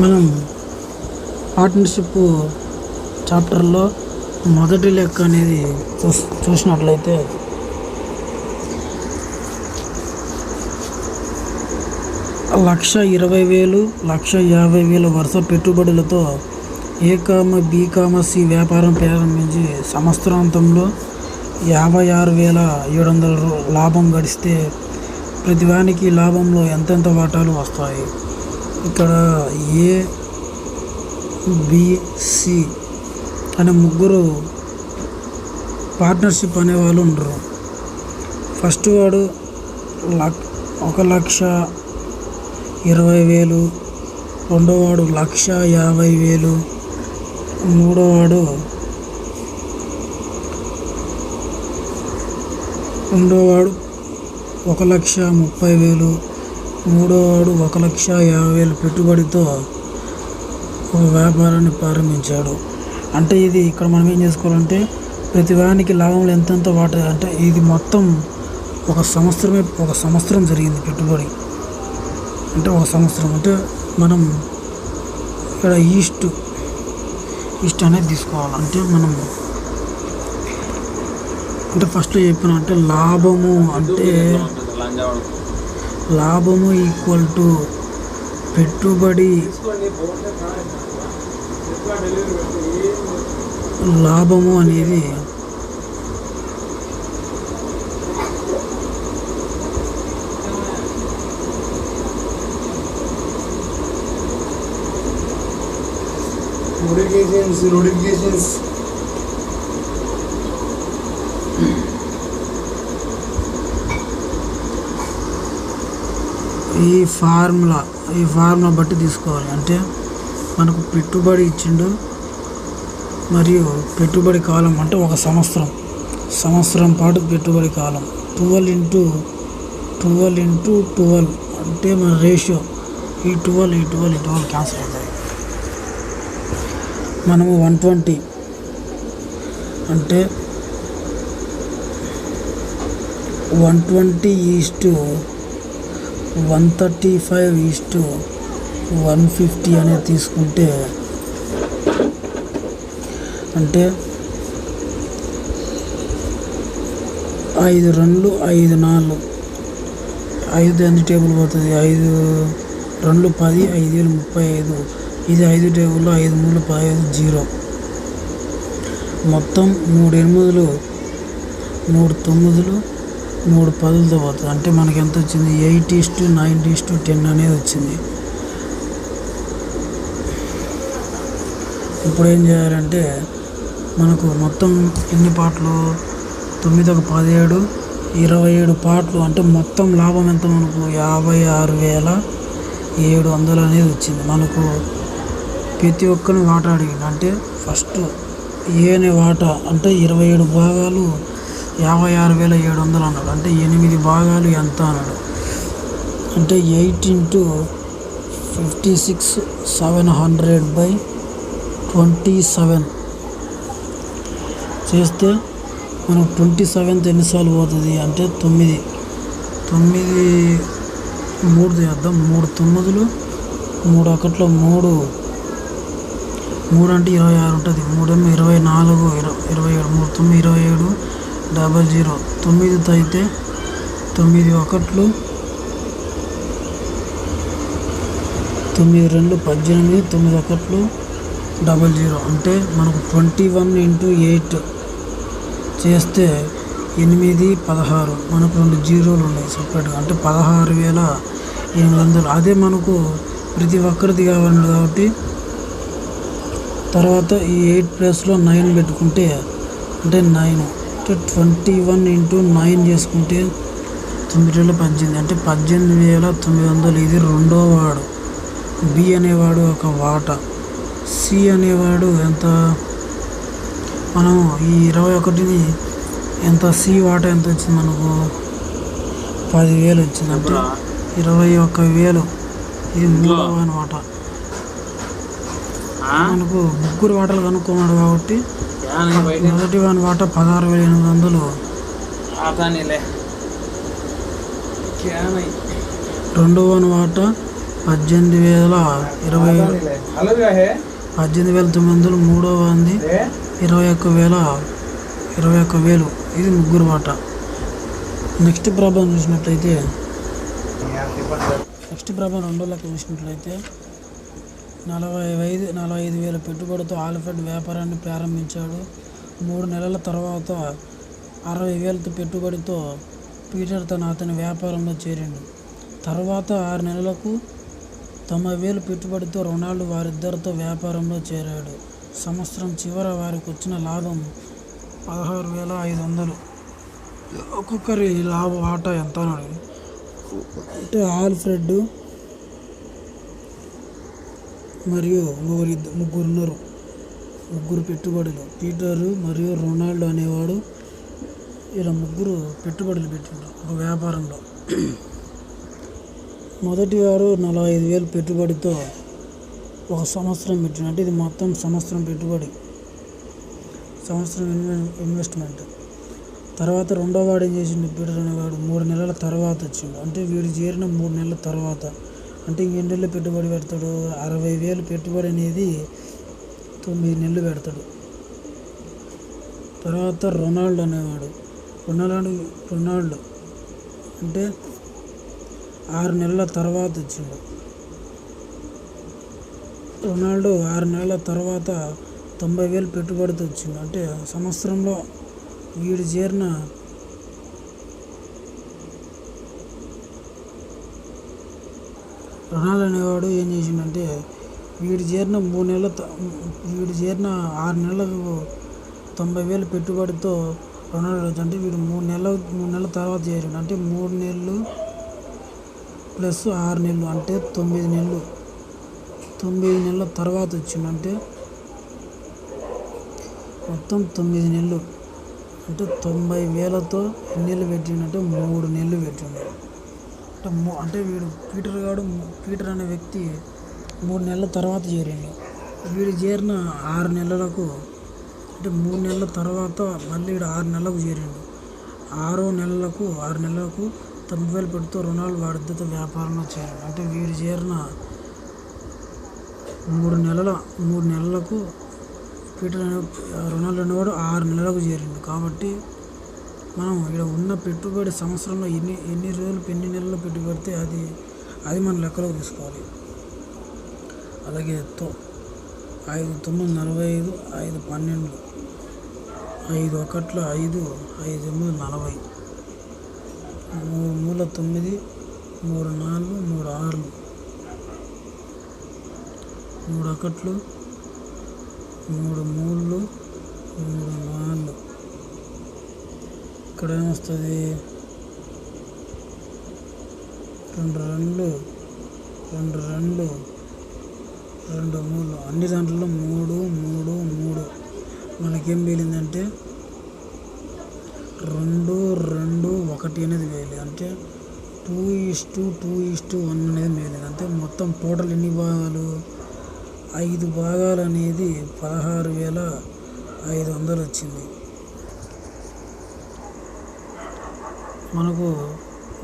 మనం పార్ట్నర్షిప్ చాప్టర్లో మొదటి లెక్క అనేది చూసినట్లయితే 1,20,000, 1,50,000 వరుస పెట్టుబడులతో B, C వ్యాపారం ప్రారంభించి సంవత్సరాంతంలో 56,700 లాభం గడిస్తే ప్రతివానికి లాభంలో ఎంతెంత వాటాలు వస్తాయి. ఇక్కడ A, B, C అనే ముగ్గురు పార్ట్నర్షిప్ అనేవాళ్ళు ఉండరు. ఫస్ట్ వాడు 1,20,000, రెండోవాడు 1,50,000, మూడోవాడు 1,30,000, మూడోవాడు 1,50,000 పెట్టుబడితో ఒక వ్యాపారాన్ని ప్రారంభించాడు. అంటే ఇది ఇక్కడ మనం ఏం చేసుకోవాలంటే ప్రతివానికి లాభంలో ఎంతెంత వాటా అంటే ఇది మొత్తం ఒక సంవత్సరం జరిగింది పెట్టుబడి. అంటే ఒక సంవత్సరం అంటే మనం ఇక్కడ ఈస్ట్ అనేది తీసుకోవాలి. అంటే మనం అంటే ఫస్ట్ చెప్పిన అంటే లాభము ఈక్వల్ టు పెట్టుబడి లాభము అనేది notifications ఈ ఫార్ములా బట్టి తీసుకోవాలి. అంటే మనకు పెట్టుబడి ఇచ్చిండు మరియు పెట్టుబడి కాలం అంటే ఒక సంవత్సరం పాటు పెట్టుబడి కాలం 12 into 12 అంటే మన రేషియో ఈ 12 క్యాన్సిల్ అవుతాయి. మనము 120 అంటే 120:135:150 అనేది తీసుకుంటే అంటే 5 2 5 4 5 ఎన్ని టేబుల్ పోతుంది, 5 2 10, 5 35, ఇది 5 టేబుల్లో 5 3 15 0, మొత్తం 3 8 3 9 3 10తో పోతుంది. అంటే మనకి ఎంత వచ్చింది 8:9:10 అనేది వచ్చింది. ఇప్పుడు ఏం చేయాలంటే మనకు మొత్తం ఎన్ని పాటలు 9 × 17 27 పాటలు అంటే మొత్తం లాభం ఎంత మనకు 56,700 అనేది వచ్చింది. మనకు ప్రతి ఒక్కరిని వాటా అడిగింది. అంటే ఫస్ట్ ఏ అనే వాటా అంటే 27 భాగాలు 56,700 అన్నాడు. అంటే 8 భాగాలు ఎంత అన్నాడు. అంటే 8 × 56,700/27 చేస్తే మనకు 27th ఎన్నిసార్లు పోతుంది అంటే 9 3 చేద్దాం. 3 9 3 1 3 అంటే 26 ఉంటుంది. 3 24 27 3 9 27 00 9తో అయితే 9 1 9 2 18 9 1 00 అంటే మనకు 21 × 8 చేస్తే 8 16 మనకు 2 జీరోలు ఉన్నాయి సపరేట్గా. అంటే 16,800. అదే మనకు ప్రతి ఒక్కరిది కావాలి కాబట్టి తర్వాత ఈ 8 ప్లేస్లో 9 పెట్టుకుంటే అంటే 9 అంటే 21 × 9 చేసుకుంటే 9 18 అంటే 18,900. ఇది రెండో వాడు. B అనేవాడు ఒక వాటా. C అనేవాడు ఎంత మనం ఈ 21ని ఎంత C వాటా ఎంత వచ్చింది మనకు 10,000 వచ్చింది. అంటే 21,000. ఇది మూడవ వాట. మనకు ముగ్గురు వాటలు కనుక్కున్నాడు కాబట్టి మొదటి వాని వాట 16,800. రెండవ వాని వాట 18,900, మూడవది 21,000. ఇది ముగ్గురు వాటా. నెక్స్ట్ ప్రాబ్లం చూసినట్లయితే రెండో లెక్క చూసినట్లయితే 45,000 పెట్టుబడితో ఆల్ఫ్రెడ్ వ్యాపారాన్ని ప్రారంభించాడు. 3 నెలల తర్వాత 60,000 పెట్టుబడితో పీటర్ అతని వ్యాపారంలో చేరిండు. తర్వాత 6 నెలలకు 90,000 పెట్టుబడితో రొనాల్డ్ వారిద్దరితో వ్యాపారంలో చేరాడు. సంవత్సరం చివర వారికి వచ్చిన లాభం 16,500. ఒక్కొక్కరి లాభ వాటా ఎంత అంటే ఆల్ఫ్రెడ్ మరియు ముగ్గురు ఉన్నారు. ముగ్గురు పెట్టుబడులు, పీటరు మరియు రొనాల్డ్ అనేవాడు. ఇలా ముగ్గురు పెట్టుబడులు పెట్టిండ్రు ఒక వ్యాపారంలో. మొదటి వారు 45,000 పెట్టుబడితో ఒక సంవత్సరం పెట్టిండు. అంటే ఇది మొత్తం సంవత్సరం పెట్టుబడి, సంవత్సరం ఇన్వెస్ట్మెంట్. తర్వాత రెండో వాడు ఏం చేసిండు, పీటర్ అనేవాడు 3 నెలల తర్వాత వచ్చిండు. అంటే వీడు చేరిన 3 నెలల తర్వాత, అంటే ఇంకెన్ని నెలలు పెట్టుబడి పెడతాడు, 60,000 పెట్టుబడి అనేది 9 నెలలు పెడతాడు. తర్వాత రొనాల్డ్ అనేవాడు రొనాల్డ్ అంటే 6 నెలల తర్వాత వచ్చిండు. రొనాల్డ్ 6 నెలల తర్వాత 90,000 పెట్టుబడితో వచ్చిండు. అంటే సంవత్సరంలో వీడు చేరిన రొనాల్డ్ అనేవాడు ఏం చేసిండంటే వీడు చేరిన 6 నెలలకు 90,000 పెట్టుబడితో రొనాల్డ్ అంటే వీడు 3 నెలల తర్వాత చేరిండు. అంటే 3 నెలలు ప్లస్ 6 నెలలు అంటే 9 నెలలు. 9 నెలల తర్వాత వచ్చిండు. అంటే మొత్తం 9 నెలలు. అంటే 90,000తో ఎన్ని నెలలు పెట్టిండంటే 3 నెలలు పెట్టిండు. అంటే వీడు పీటర్ అనే వ్యక్తి 3 నెలల తర్వాత చేరిండు. వీడు చేరిన 6 నెలలకు అంటే 3 నెలల తర్వాత మళ్ళీ వీడు 6 నెలలకు చేరిండు. 6 నెలలకు 90,000 పెడుతూ రొనాల్డ్ వారిద్దరితో వ్యాపారంలో చేరిండు. అంటే వీడు చేరిన 3 నెలలకు రొనాల్డ్ అనేవాడు 6 నెలలకు చేరిండు. కాబట్టి మనం ఇక్కడ ఉన్న పెట్టుబడి సంవత్సరంలో ఎన్ని రోజులు ఎన్ని నెలల్లో పెట్టుబడితే అది మన లెక్కలోకి తీసుకోవాలి. అలాగే 5 9 45, 5 12, 5 1 5, 5 9 40, 3 3 9, 3 4, 3 6, 3 1, 3 3, 3 4. ఇక్కడ ఏమొస్తుంది 2 2, 2 2, 2 3. అన్ని దాంట్లో 3 3 3. మనకేం మిగిలిందంటే 2 2 1 అనేది మిగిలింది. అంటే 2:2:1 అనేది మిగిలింది. అంటే మొత్తం టోటల్ ఎన్ని భాగాలు, 5 భాగాలు అనేది 16,500 వచ్చింది. మనకు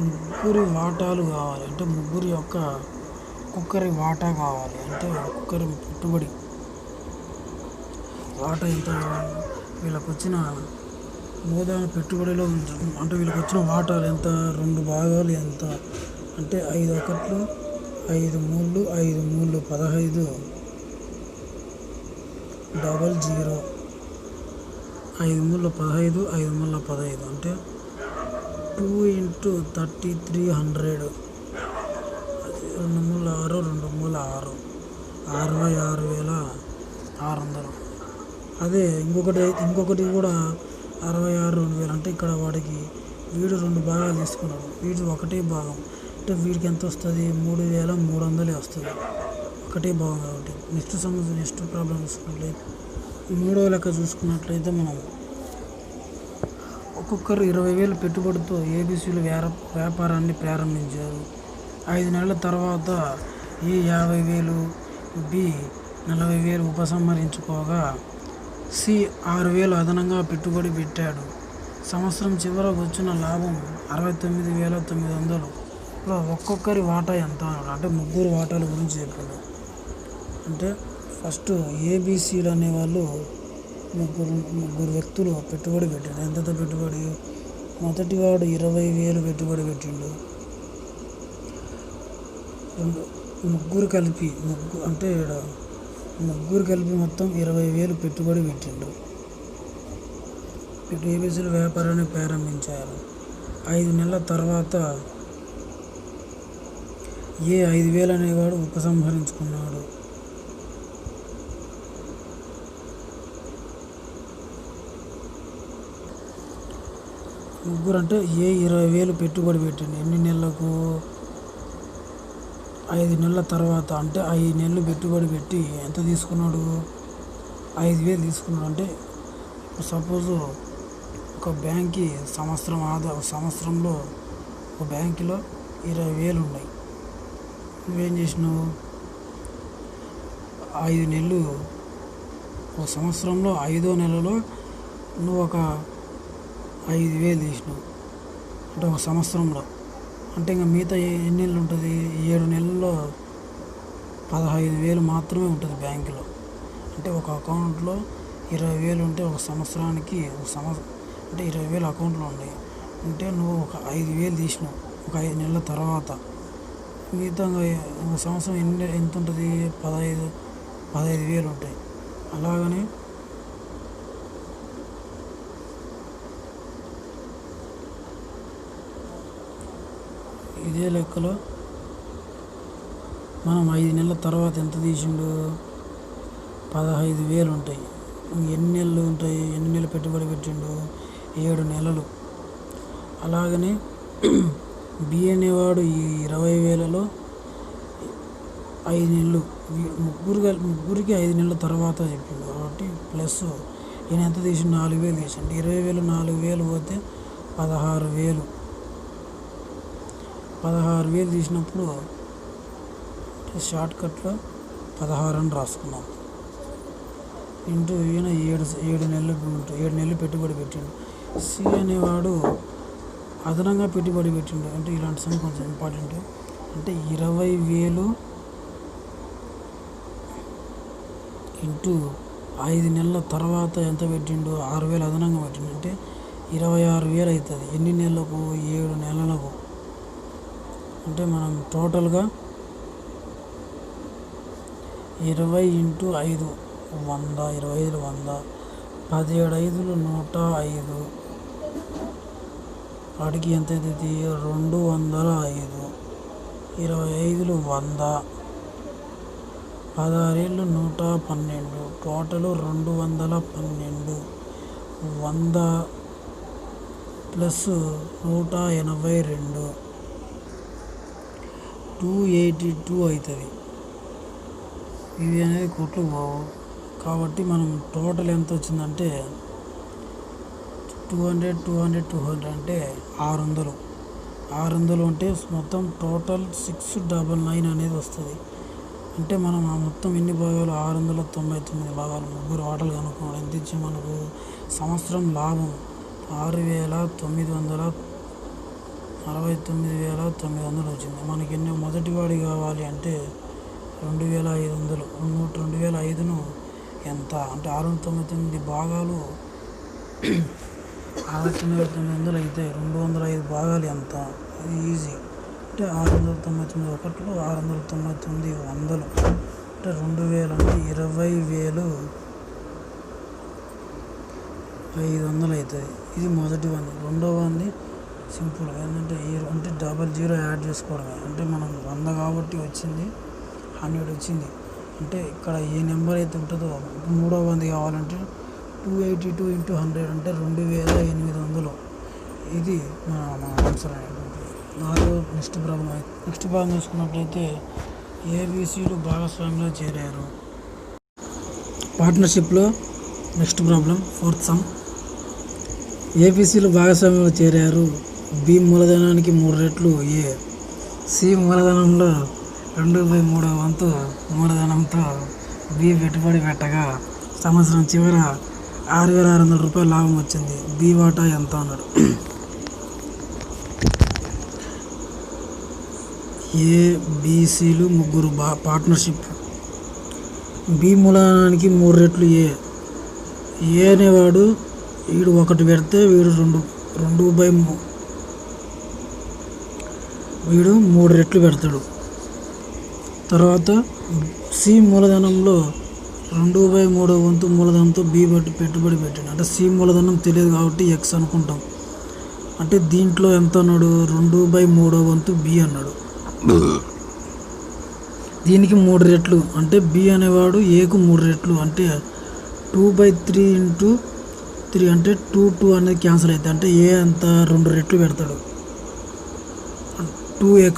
ముగ్గురి వాటాలు కావాలి. అంటే ముగ్గురి యొక్క ఒక్కొక్కరి వాటా కావాలి. అంటే ఒక్కొక్కరి పెట్టుబడి వాటా ఎంత కావాలి. వీళ్ళకి వచ్చిన మూలధన పెట్టుబడిలో అంటే వీళ్ళకి వచ్చిన వాటాలు ఎంత, 2 భాగాలు ఎంత అంటే 5 1, 5 3, 5 3, 15, 00, 5 3, 15, 5 3, 15. అంటే 2 × 3300, 2 3 6, 2 3 6, 66,600. అదే ఇంకొకటి కూడా 66,200. అంటే ఇక్కడ వాడికి వీడు 2 భాగాలు తీసుకున్నాడు, వీడు 1 భాగం. అంటే వీడికి ఎంత వస్తుంది, 3,300 వస్తుంది, 1 భాగం కాబట్టి. నెక్స్ట్ ప్రాబ్లం చూసుకున్నట్లయితే 3వ లెక్క చూసుకున్నట్లయితే మనం ఒక్కొక్కరు 20,000 పెట్టుబడితో ఏబీసీలు వ్యాపారాన్ని ప్రారంభించారు. 5 నెలల తర్వాత ఏ 50,000, బి 40,000 ఉపసంహరించుకోగా సి 6,000 అదనంగా పెట్టుబడి పెట్టాడు. సంవత్సరం చివరకు వచ్చిన లాభం 69,900. ఇప్పుడు ఒక్కొక్కరి వాటా ఎంత అన్నాడు, అంటే ముగ్గురు వాటాల గురించి చెప్పాడు. అంటే ఫస్ట్ ఏబిసిలు అనేవాళ్ళు ముగ్గురు వ్యక్తులు పెట్టుబడి పెట్టాడు. ఎంత పెట్టుబడి? మొదటివాడు 20,000 పెట్టుబడి పెట్టిండు. ముగ్గురు కలిపి ముగ్గురు కలిపి మొత్తం 20,000 పెట్టుబడి పెట్టిండు. ఏబిసిలు వ్యాపారాన్ని ప్రారంభించారు. 5 నెలల తర్వాత 5,000 అనేవాడు ఉపసంహరించుకున్నాడు. ముగ్గురు అంటే 20,000 పెట్టుబడి పెట్టిండు. ఎన్ని నెలలకు? 5 నెలల తర్వాత. అంటే 5 నెలలు పెట్టుబడి పెట్టి ఎంత తీసుకున్నాడు? 5,000 తీసుకున్నాడు. అంటే సపోజు ఒక బ్యాంక్కి సంవత్సరంలో ఒక బ్యాంకులో 20,000 ఉన్నాయి. నువ్వేం చేసినావు? 5 నెలలు, ఒక సంవత్సరంలో 5వ నెలలో నువ్వు ఒక 5,000 తీసినావు. అంటే ఒక సంవత్సరంలో. అంటే ఇంకా మిగతా ఎన్ని నెలలు ఉంటుంది? 7 నెలల్లో 15,000 మాత్రమే ఉంటుంది బ్యాంకులో. అంటే ఒక అకౌంట్లో 20,000 ఉంటే ఒక సంవత్సరానికి అంటే 20,000 అకౌంట్లో ఉన్నాయి. అంటే నువ్వు ఒక 5,000 తీసినావు ఒక 5 నెలల తర్వాత. మిగతా ఒక సంవత్సరం ఎంత ఉంటుంది? 15,000 ఉంటాయి. అలాగనే ఇదే లెక్కలో మనం 5 నెలల తర్వాత ఎంత తీసిండు? 15,000 ఉంటాయి. ఎన్ని నెలలు ఉంటాయి? ఎన్ని నెలలు పెట్టుబడి పెట్టిండు? 7 నెలలు. అలాగనే బి అనేవాడు ఈ 20,000లో 5 నెలలు, ముగ్గురికి 5 నెలల తర్వాత చెప్పిండు కాబట్టి ప్లస్ ఈయన ఎంత తీసిండు? 4,000 తీసిండు. 20,000 4,000 పోతే 16,000. 16,000 తీసినప్పుడు షార్ట్కట్లో 16 అని రాసుకున్నాం. ఇంటూ ఈయన 7 నెలలు పెట్టుబడి పెట్టిండు. సి అనేవాడు అదనంగా పెట్టుబడి పెట్టిండు. అంటే ఇలాంటి సంగతి కొంచెం ఇంపార్టెంట్. అంటే 20,000 ఇంటూ 5 నెలల తర్వాత ఎంత పెట్టిండు? 6,000 అదనంగా పెట్టిండు. అంటే 26,000 అవుతుంది. ఎన్ని నెలలకు? 7 నెలలకు. అంటే మనం టోటల్గా 20 ఇంటూ 5 100, 25 100, 17 5 105. వాటికి ఎంత అవుతుంది? 205. 25 100, 16 112. టోటల్ 212. 100 ప్లస్ 182 282 అవుతుంది. ఇవి అనేది కోట్లు పోవు. కాబట్టి మనం టోటల్ ఎంత వచ్చిందంటే 200 అంటే 600. 600 అంటే మొత్తం టోటల్ 699 అనేది వస్తుంది. అంటే మనం ఆ మొత్తం ఎన్ని భాగాలు? 699 భాగాలు. ముగ్గురు వాటలు కనుక్కున్నాడు. ఎంత ఇచ్చి మనకు సంవత్సరం లాభం 6,969,900 వచ్చింది. మనకి ఎన్ని మొదటి వాడి కావాలి అంటే 2,500. 2,500ను ఎంత అంటే 699 భాగాలు 6,900 అయితే 205 భాగాలు ఎంత? ఈజీ. అంటే 699 ఒకట్లు, 699 వందలు. అంటే 2,000 అంటే 20,500 అవుతుంది. ఇది మొదటి వంది. రెండవ వంది సింపుల్ ఏంటంటే అంటే 00 యాడ్ చేసుకోవడమే. అంటే మనం 100 కాబట్టి వచ్చింది 100 వచ్చింది. అంటే ఇక్కడ ఏ నెంబర్ అయితే ఉంటుందో మూడవ వంది కావాలంటే 282 ఇంటూ 100 అంటే 2,800. ఇది మన ఆన్సర్ అనేటువంటిది. నెక్స్ట్ భాగం చూసుకున్నట్లయితే ఏబిసిలు భాగస్వామ్యంలో చేరారు. పార్ట్నర్షిప్లో నెక్స్ట్ ప్రాబ్లం 4th సమ్. ఏబిసిలు భాగస్వామ్యంలో చేరారు. బి మూలధనానికి 3 రెట్లు ఏ. సి మూలధనంలో 2/3 వంతు మూలధనంతో బి పెట్టుబడి పెట్టగా సంవత్సరం చివర 6,600 రూపాయల లాభం వచ్చింది. బి వాటా ఎంత అన్నాడు. ఏబిసిలు ముగ్గురు పార్ట్నర్షిప్. బి మూలధనానికి 3 రెట్లు ఏ. ఏ అనేవాడు వీడు 1 పెడితే వీడు 2/3 వీడు 3 రెట్లు పెడతాడు. తర్వాత సి మూలధనంలో 2/3 వంతు మూలధనంతో బి పెట్టుబడి పెట్టాడు. అంటే సి మూలధనం తెలియదు కాబట్టి ఎక్స్ అనుకుంటాం. అంటే దీంట్లో ఎంత అన్నాడు? 2/3 వంతు బి అన్నాడు. దీనికి 3 రెట్లు అంటే బి అనేవాడు ఏకు 3 రెట్లు అంటే 2/3 ఇంటూ 3 అంటే 2 అనేది క్యాన్సిల్ అవుతుంది. అంటే ఏ అంత 2 రెట్లు పెడతాడు. 2x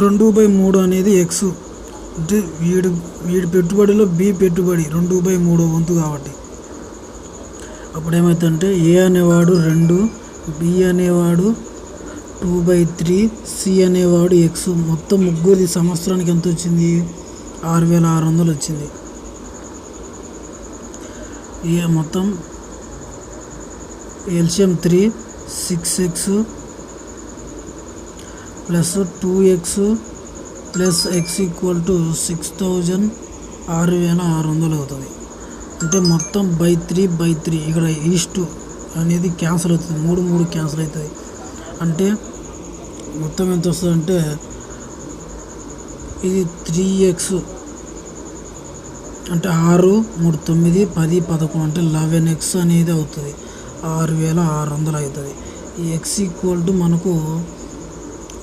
2/3 అనేది ఎక్స్ అంటే వీడి పెట్టుబడిలో బి పెట్టుబడి 2/3 వంతు కాబట్టి అప్పుడు ఏమవుతుందంటే ఏ అనేవాడు 2, బి అనేవాడు 2/3, సి అనేవాడు ఎక్స్. మొత్తం ముగ్గురిది సంవత్సరానికి ఎంత వచ్చింది? 6,600 వచ్చింది. ఏ మొత్తం LCM 3 6x plus 2x plus x equal to 6,000 6,600 అవుతుంది. అంటే మొత్తం /3 ఇక్కడ ఈస్ట్ అనేది క్యాన్సిల్ అవుతుంది. 3 క్యాన్సిల్ అవుతుంది. అంటే మొత్తం ఎంత వస్తుంది అంటే ఇది 3x అంటే 6 3 9 10 11 అంటే 11x అనేది అవుతుంది. 6,600 అవుతుంది. ఈ ఎక్స్ ఈక్వల్ టు మనకు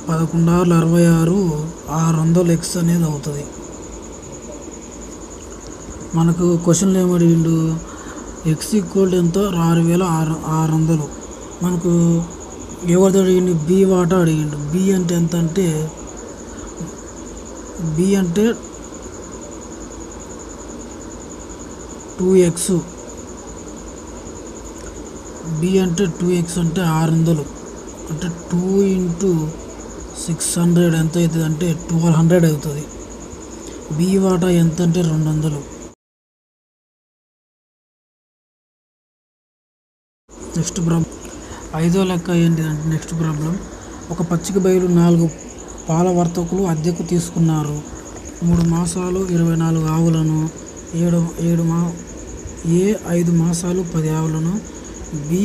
11 66 600 ఎక్స్ అనేది అవుతుంది. మనకు క్వశ్చన్లు ఏమడిగిండు? ఎక్స్ ఈక్వల్ టు ఎంత? 6,600. మనకు ఎవరితో అడిగిండు? బి వాటా అడిగిండు. బి అంటే ఎంత అంటే బి అంటే 2x. బి అంటే 2x అంటే 600 అంటే 2 ఇంటూ 600 ఎంత అవుతుంది అంటే 1200 అవుతుంది. బి వాటా ఎంత అంటే 200. నెక్స్ట్ ప్రాబ్లం 5వ లెక్క ఏంటిదంటే నెక్స్ట్ ప్రాబ్లం ఒక పచ్చిక బయలు 4 పాల వర్తకులు అద్దెకు తీసుకున్నారు. 3 మాసాలు 24 ఆవులను, 5 మాసాలు 10 ఆవులను బి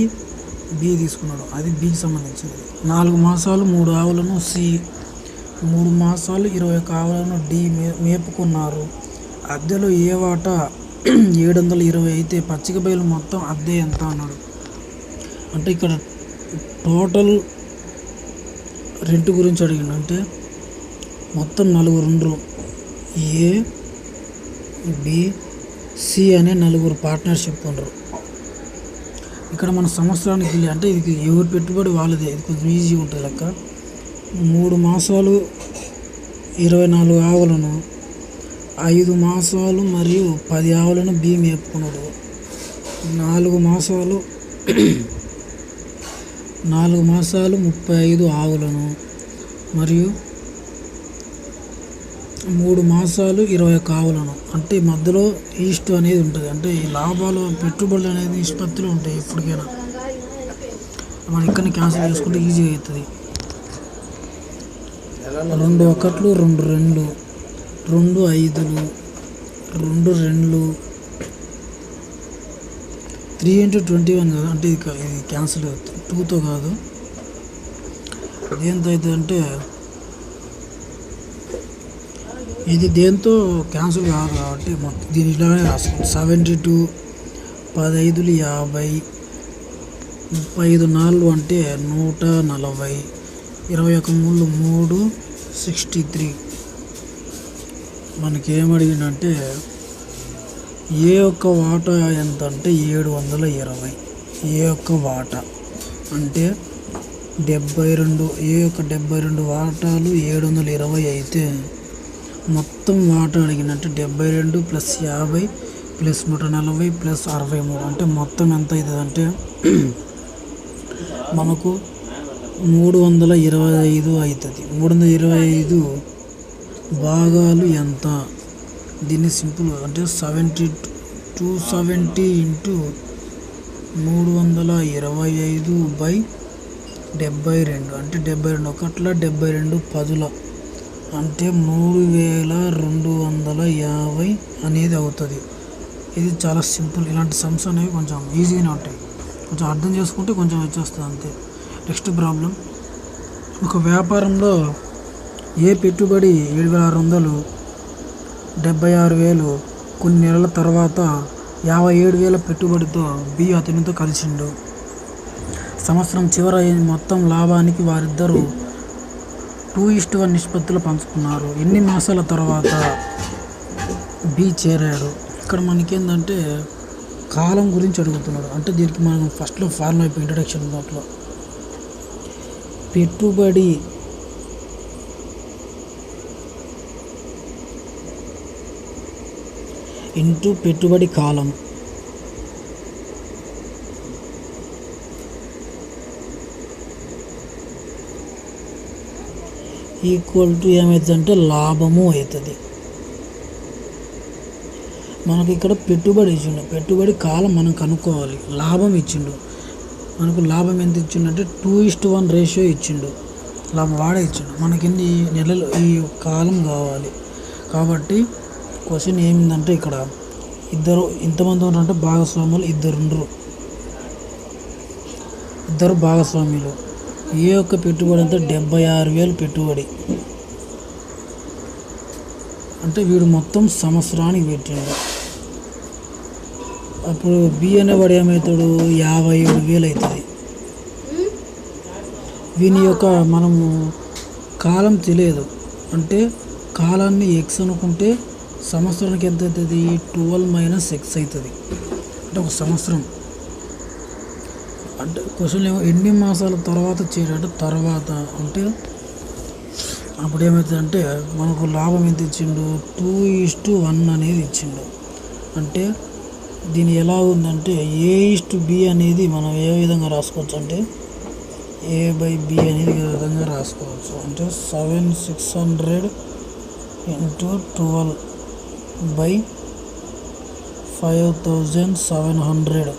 తీసుకున్నాడు. అది బికి సంబంధించింది. 4 మాసాలు 3 ఆవులను సి, 3 మాసాలు 21 ఆవులను డి మేపుకున్నారు. అద్దెలో ఏ వాటా 720 అయితే పచ్చిక బయలు మొత్తం అద్దె ఎంత అన్నాడు. అంటే ఇక్కడ టోటల్ రెంట్ గురించి అడిగిండు. అంటే మొత్తం 4 ఉండరు. ఏ బి సి అనే 4 పార్ట్నర్షిప్ ఉండరు. ఇక్కడ మన సంవత్సరానికి అంటే ఇది ఎవరి పెట్టుబడి వాళ్ళదే. ఇది కొంచెం ఈజీ ఉంటుంది లెక్క. 3 మాసాలు 24 ఆవులను, 5 మాసాలు మరియు 10 ఆవులను బి మేపుకున్నాడు. 4 మాసాలు 35 ఆవులను మరియు 3 మాసాలు 21 ఆవులను. అంటే మధ్యలో ఈస్ట్ అనేది ఉంటుంది. అంటే ఈ లాభాలు పెట్టుబడులు అనేది నిష్పత్తిలో ఉంటాయి ఎప్పటికైనా. మనం ఇక్కడ క్యాన్సిల్ చేసుకుంటే ఈజీగా అవుతుంది. 2 1లు 2 2లు 2 5లు 2 2లు 3 × 21 కదా. అంటే ఇది క్యాన్సిల్ అవుతుంది. 2తో కాదు. దేంతో అవుతుంది అంటే ఇది దేంతో క్యాన్సిల్ కాదు కాబట్టి మొత్తం దీని ఇలానే రాసుకోండి. 72 15 50 35 4 అంటే 140 21 3 63. మనకేమడిగిందంటే ఏ యొక్క వాటా ఎంత అంటే 720. ఏ యొక్క వాటా అంటే 72. ఏ యొక్క 72 వాటాలు 720 అయితే మొత్తం వాటా అడిగినట్టు 72 ప్లస్ 50 ప్లస్ 140 ప్లస్ 63 అంటే మొత్తం ఎంత అవుతుంది అంటే మనకు 325 అవుతుంది. 325 భాగాలు ఎంత? దీన్ని సింపుల్ అంటే 270 ఇంటూ 325/100 72 అంటే 72 ఒకట్ల 72 పదుల అంటే 3250 అనేది అవుతుంది. ఇది చాలా సింపుల్. ఇలాంటి సమ్స్ అనేవి కొంచెం ఈజీగానే ఉంటాయి, కొంచెం అర్థం చేసుకుంటే కొంచెం వచ్చేస్తుంది అంతే. నెక్స్ట్ ప్రాబ్లం, ఒక వ్యాపారంలో ఏ పెట్టుబడి 7600, 76,000 కొన్ని నెలల తర్వాత 57,000 పెట్టుబడితో బి అతనితో కలిసిండు. సంవత్సరం చివర మొత్తం లాభానికి వారిద్దరూ 2:1 నిష్పత్తిలో పంచుకున్నారు. ఎన్ని మాసాల తర్వాత బి చేరాడు? ఇక్కడ మనకేందంటే కాలం గురించి అడుగుతున్నాడు. అంటే దీనికి మనం ఫస్ట్లో ఫార్ములా అయిపోయి ఇంట్రడక్షన్ దాంట్లో పెట్టుబడి ఇంటూ పెట్టుబడి కాలం ఈక్వల్ టు ఏమవుతుందంటే లాభము అవుతుంది. మనకు ఇక్కడ పెట్టుబడి ఇచ్చిండు, పెట్టుబడి కాలం మనం కనుక్కోవాలి. లాభం ఇచ్చిండు, మనకు లాభం ఎంత ఇచ్చిండు 2:1 రేషియో ఇచ్చిండు, లాభం వాడే ఇచ్చిండు. మనకి ఎన్ని నెలలు ఈ కాలం కావాలి. కాబట్టి క్వశ్చన్ ఏమిందంటే ఇక్కడ ఇద్దరు ఇంతమంది ఉన్నారంటే భాగస్వాములు ఇద్దరు భాగస్వాములు. ఏ యొక్క పెట్టుబడి అంతా 76,000 పెట్టుబడి అంటే వీడు మొత్తం సంవత్సరానికి పెట్టిండు. అప్పుడు బి అనేవాడు ఏమవుతాడు 57,000 అవుతుంది. వీని యొక్క మనము కాలం తెలియదు అంటే కాలాన్ని ఎక్స్ అనుకుంటే సంవత్సరానికి ఎంత అవుతుంది 12 - x అవుతుంది. అంటే ఒక సంవత్సరం అంటే క్వశ్చన్ ఏమో ఎన్ని మాసాల తర్వాత చేరాడు తర్వాత అంటే అప్పుడు ఏమవుతుందంటే మనకు లాభం ఎంత ఇచ్చిండు 2:1 అనేది ఇచ్చిండు. అంటే దీని ఎలా ఉందంటే A:B అనేది మనం ఏ విధంగా రాసుకోవచ్చు అంటే A/B అనేది ఈ విధంగా రాసుకోవచ్చు. అంటే 7,600 × 12/5,700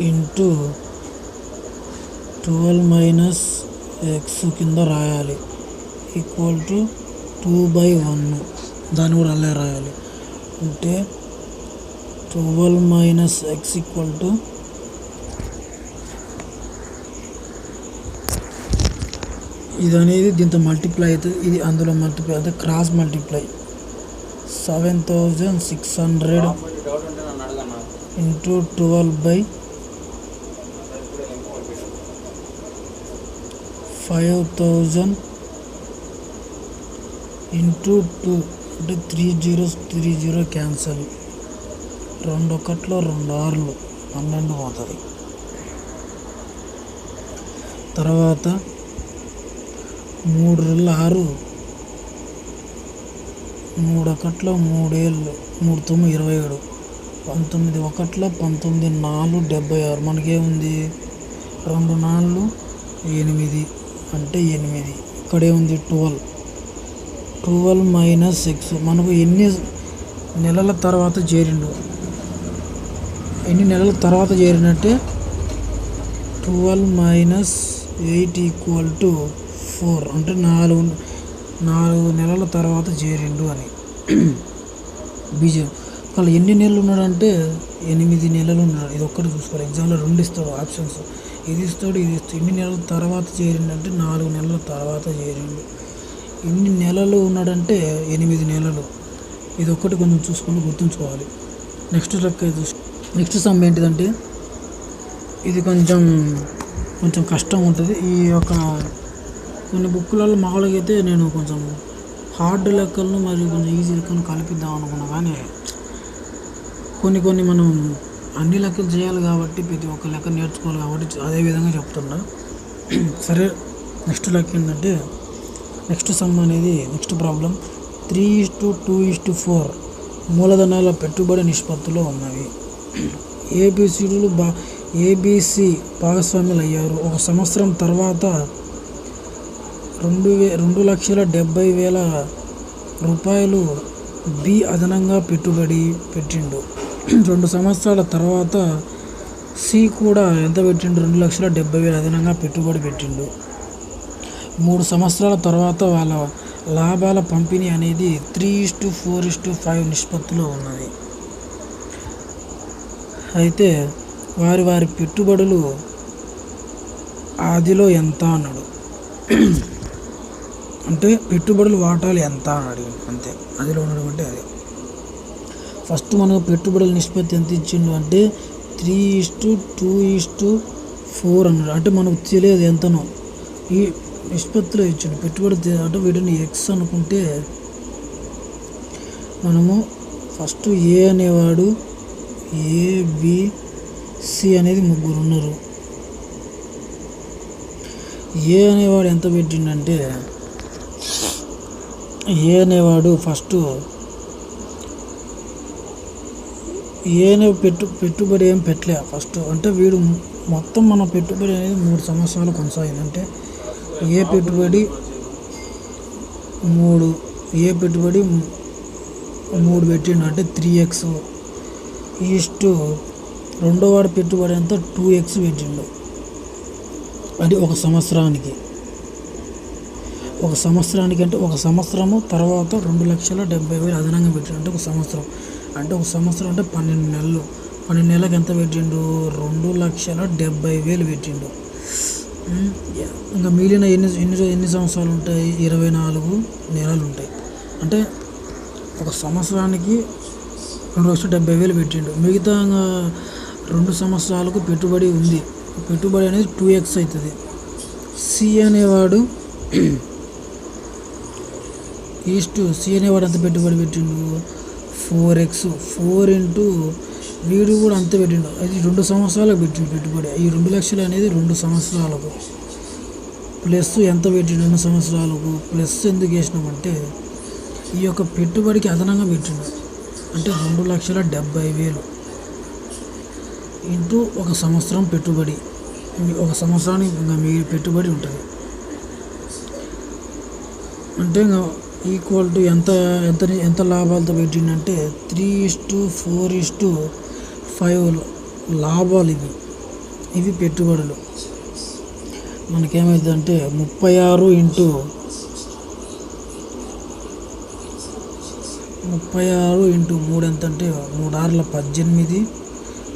ఇంటూ 12 - x కింద రాయాలి ఈక్వల్ టు 2/1. దాన్ని కూడా అలా రాయాలి. అంటే 12 - x ఈక్వల్ టు ఇది అనేది దీంతో మల్టిప్లై అవుతుంది, ఇది అందులో మల్టిప్లై అయితే క్రాస్ మల్టిప్లై 7,600 ఇంటూ 12/5,000 ఇంటూ 2 అంటే 3 zeros 3 0 క్యాన్సల్, 2 1 2 6 12 పోతుంది. తర్వాత 3 2 6 3 1 3 7 3 9 27 19 1 19 4 76 మనకేముంది 2 4 8 అంటే 8. ఇక్కడే ఉంది 12 - x మనకు ఎన్ని నెలల తర్వాత చేరిండు, ఎన్ని నెలల తర్వాత చేరినట్టే 12 - 8 ఈక్వల్ టు 4 అంటే 4 నెలల తర్వాత చేరిండు అని బీజం. వాళ్ళు ఎన్ని నెలలు ఉన్నాడంటే 8 నెలలు ఉన్నాడు. ఇది ఒక్కటి చూసుకోవాలి, ఎగ్జామ్లో 2 ఇస్తాడు ఆప్షన్స్, ఇది ఇస్తాడు ఇది ఇస్తాడు. ఎన్ని నెలల తర్వాత చేరిండంటే 4 నెలల తర్వాత చేరిండు. ఎన్ని నెలలు ఉన్నాడంటే 8 నెలలు. ఇది ఒక్కటి కొంచెం చూసుకొని గుర్తుంచుకోవాలి. నెక్స్ట్ లెక్క నెక్స్ట్ సమ్ ఏంటిదంటే ఇది కొంచెం కష్టం ఉంటుంది. ఈ యొక్క కొన్ని బుక్కులలో మామూలుగా అయితే నేను కొంచెం హార్డ్ లెక్కలను మరియు కొంచెం ఈజీ లెక్కలను కలిపిద్దాం అనుకున్నా, కానీ కొన్ని మనం అన్ని లెక్కలు చేయాలి కాబట్టి ప్రతి ఒక్క లెక్క నేర్చుకోవాలి కాబట్టి అదే విధంగా చెప్తున్నా. సరే, నెక్స్ట్ లెక్క ఏంటంటే నెక్స్ట్ సమ్ అనేది నెక్స్ట్ ప్రాబ్లం 3:2:4 మూలధనాల పెట్టుబడి నిష్పత్తిలో ఉన్నవి. ఏబిసి భాగస్వాములు అయ్యారు. ఒక సంవత్సరం తర్వాత 2,70,000 రూపాయలు బి అదనంగా పెట్టుబడి పెట్టిండు. 2 సంవత్సరాల తర్వాత సి కూడా ఎంత పెట్టిండు, 2,70,000 అదనంగా పెట్టుబడి పెట్టిండు. 3 సంవత్సరాల తర్వాత వాళ్ళ లాభాల పంపిణీ అనేది 3:4:5 నిష్పత్తిలో ఉన్నది. అయితే వారి పెట్టుబడులు ఆదిలో ఎంత అన్నాడు, అంటే పెట్టుబడులు వాటాలు ఎంత అని అడిగాడు అంతే. అదిలో ఉండడం అంటే అదే. ఫస్ట్ మనకు పెట్టుబడుల నిష్పత్తి ఎంత ఇచ్చిండు అంటే 3:2:4 అన్నాడు. అంటే మనకు తెలియదు ఎంతనో, ఈ నిష్పత్తిలో ఇచ్చిండు పెట్టుబడి. అంటే వీటిని ఎక్స్ అనుకుంటే మనము ఫస్ట్ ఏ అనేవాడు, ఏబిసి అనేది 3 ఉన్నారు. ఏ అనేవాడు ఎంత పెట్టిండంటే, ఏ అనేవాడు ఫస్ట్ ఏ అనే పెట్టుబడి ఏం పెట్టలే ఫస్ట్. అంటే వీడు మొత్తం మన పెట్టుబడి అనేది 3 సంవత్సరాలు కొనసాగింది. అంటే ఏ పెట్టుబడి 3 పెట్టిండు అంటే 3x ఈస్ట్ రెండో వాడి పెట్టుబడి అంతా 2x పెట్టిండు. అది ఒక సంవత్సరానికి అంటే ఒక సంవత్సరము తర్వాత 2,70,000 అదనంగా పెట్టిండు. అంటే ఒక సంవత్సరం అంటే 12 నెలలు. 12 నెలలకు ఎంత పెట్టిండు, 2,70,000 పెట్టిండు. ఇంకా మిగిలిన ఎన్ని సంవత్సరాలు ఉంటాయి, 24 నెలలు ఉంటాయి. అంటే ఒక సంవత్సరానికి 2,70,000 పెట్టిండు. మిగతా 2 సంవత్సరాలకు పెట్టుబడి ఉంది. పెట్టుబడి అనేది 2x అవుతుంది. సి అనేవాడు ఎంత పెట్టుబడి పెట్టిండు, 4x. 4 ఇంటూ వీడు కూడా అంతే పెట్టిండు. అది 2 సంవత్సరాలకు పెట్టిండు పెట్టుబడి. ఈ 2,00,000 అనేది 2 సంవత్సరాలకు ప్లస్ ఎంత పెట్టిండు, 2 సంవత్సరాలకు ప్లస్ ఎందుకు వేసినామంటే ఈ యొక్క పెట్టుబడికి అదనంగా పెట్టిండు. అంటే 2,70,000 ఇంటూ ఒక సంవత్సరం పెట్టుబడి. ఒక సంవత్సరానికి ఇంకా మీ పెట్టుబడి ఉంటుంది. అంటే ఈక్వల్ టు ఎంత లాభాలతో పెట్టిండంటే 3:4:5 లాభాలు. ఇవి పెట్టుబడులు. మనకేమవుతుందంటే 36 ఇంటూ 3 ఎంత అంటే 3 6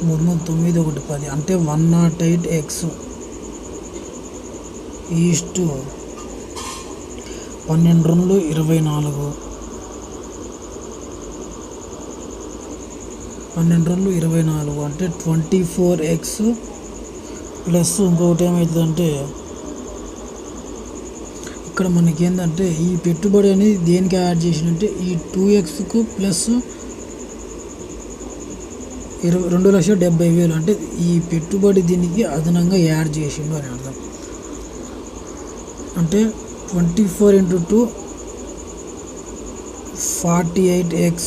18, 3 9 1 10 అంటే 108x ఈస్ట్ 12 2 24. 12 2 24 అంటే 24x ప్లస్ ఇంకొకటి ఏమవుతుందంటే ఇక్కడ మనకి ఏంటంటే ఈ పెట్టుబడి అనేది దేనికి యాడ్ చేసినంటే ఈ 2xకు ప్లస్ 2,70,000 అంటే ఈ పెట్టుబడి దీనికి అదనంగా యాడ్ చేసిండు అని అర్థం. అంటే 24 × 2 48x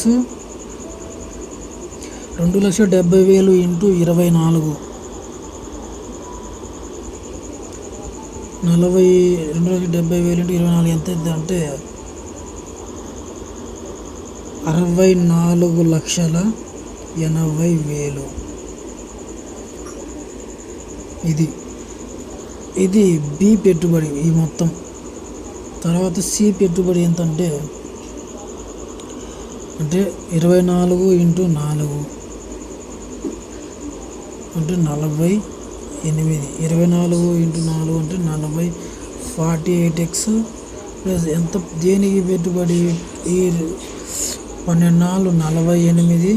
2,70,000 ఇంటూ 24 2,70,000 ఇంటూ 24 ఎంత అంటే 64,80,000. ఇది బి పెట్టుబడి ఈ మొత్తం. తర్వాత సి పెట్టుబడి ఎంతంటే అంటే 24 × 4 అంటే 48. 24 × 4 అంటే 40, 48x ప్లస్ ఎంత దేనికి పెట్టుబడి ఈ 12 48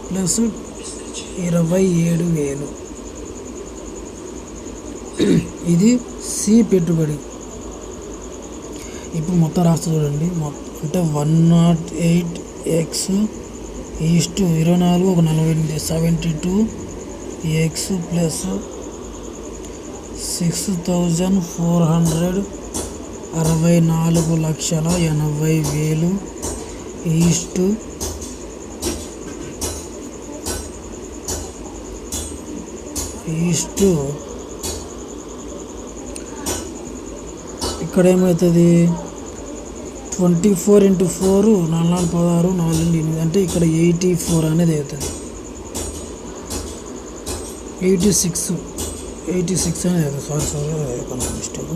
ప్లస్ 27,000. ఇది సి పెట్టుబడి. ఇప్పుడు మొత్తం రాష్ట్ర చూడండి. అంటే 108x ఈస్ట్ 24 ఒక 48 72x ప్లస్ 6,400 64,80,000 ఈస్ట్ ఇక్కడ ఏమవుతుంది 24 × 4 4 16 4 8 అంటే ఇక్కడ 84 అనేది అవుతుంది. 86 అనేది సారీ కొంచెం మిస్టేక్.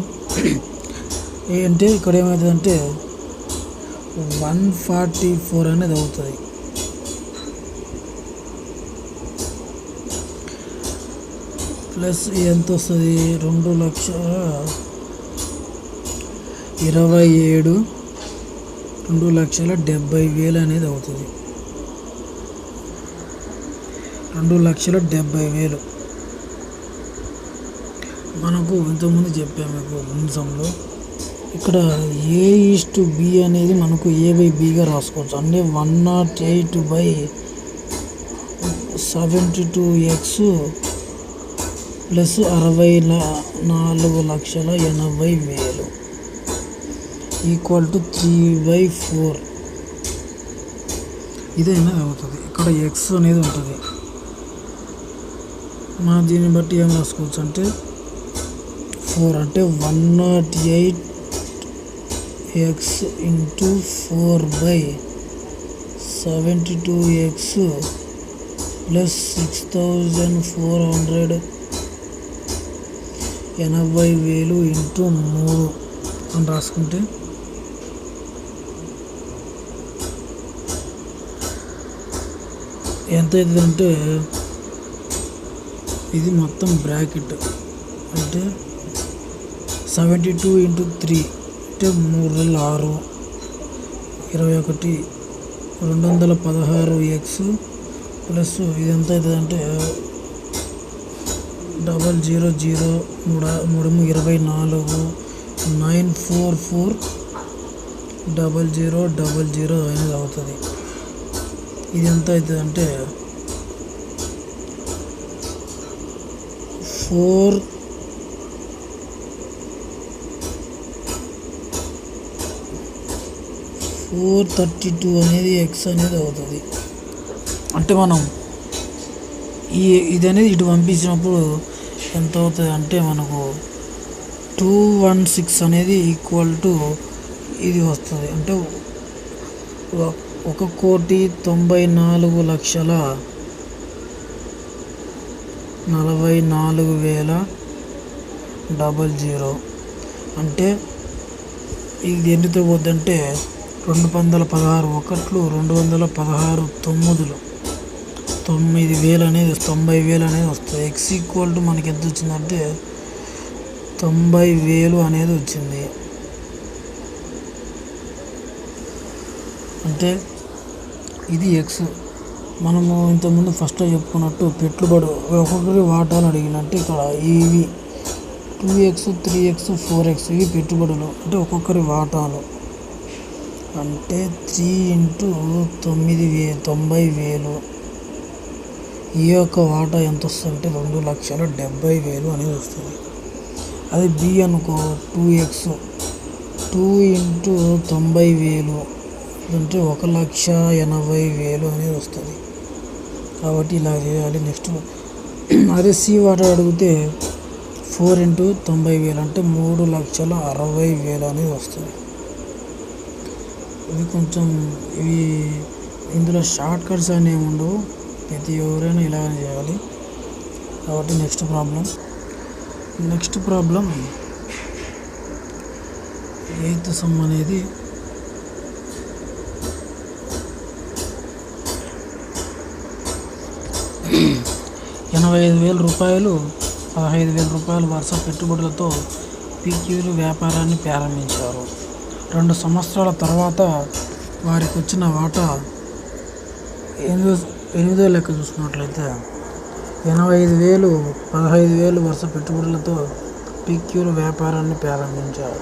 అంటే ఇక్కడ ఏమవుతుందంటే 144 అనేది అవుతుంది. ప్లస్ ఎంత వస్తుంది, 2,27,2,70,000 అనేది అవుతుంది. 2,70,000 మనకు ఇంతకుముందు చెప్పాము మీకు అంశంలో. ఇక్కడ A:B అనేది మనకు A/Bగా రాసుకోవచ్చు. అంటే 108/72x ప్లస్ 64,80,000 ఈక్వల్ టు 3/4 ఇదైనా అవుతుంది. ఇక్కడ ఎక్స్ అనేది ఉంటుంది. మనం దీన్ని బట్టి ఏం రాసుకోవచ్చు అంటే 4 అంటే 108x into 4/72x plus 6,480,000 into 3 అని రాసుకుంటే ఎంత అవుతుందంటే ఇది మొత్తం బ్రాకెట్ అంటే 72 ఇంటూ 3 అంటే 3 6 21 216x ప్లస్ ఇది ఎంత అవుతుందంటే 000 3 9440000 అనేది అవుతుంది. ఇది ఎంత అవుతుందంటే 432 అనేది ఎక్స్ అనేది అవుతుంది. అంటే మనం ఇది అనేది ఇటు పంపించినప్పుడు ఎంత అవుతుంది అంటే మనకు 216 అనేది ఈక్వల్ టు ఇది వస్తుంది. అంటే 1,94,44,000 అంటే ఇది ఎన్నితో పోద్దంటే 216 ఒకట్లు 216 తొమ్మిదిలు 9,000 అనేది 90,000 అనేది వస్తుంది. ఎక్స్ ఈక్వల్ టు మనకి ఎంత వచ్చిందంటే 90,000 అనేది వచ్చింది. అంటే ఇది ఎక్స్. మనము ఇంతకుముందు ఫస్ట్లో చెప్పుకున్నట్టు పెట్టుబడి ఒక్కొక్కరి వాటాలు అడిగినట్టు ఇక్కడ ఇవి 2x 3x 4x ఇవి పెట్టుబడులు అంటే ఒక్కొక్కరి వాటాలు. అంటే 3 ఇంటూ 90,000 ఈ యొక్క వాటా ఎంత వస్తుందంటే 2,70,000 అనేది వస్తుంది. అదే బి అనుకో 2x 2 ఇంటూ 90,000 అంటే 1,80,000 అనేది వస్తుంది. కాబట్టి ఇలా చేయాలి. నెక్స్ట్ అదే సి వాటా అడిగితే 4 ఇంటూ 90,000 అంటే 3,60,000 అనేది వస్తుంది. ఇది కొంచెం ఇందులో షార్ట్ కట్స్ అనేవి ఉండవు. ప్రతి ఎవరైనా ఇలాగనే చేయాలి. కాబట్టి నెక్స్ట్ ప్రాబ్లం 8th సమ్ అనేది 85,000 రూపాయలు 15,000 రూపాయల వరుస పెట్టుబడులతో పీక్యూలు వ్యాపారాన్ని ప్రారంభించారు. 2 సంవత్సరాల తర్వాత వారికి వచ్చిన వాటా 8వ లెక్క చూసుకున్నట్లయితే 85,000 15,000 వరుస పెట్టుబడులతో పీక్యూలు వ్యాపారాన్ని ప్రారంభించారు.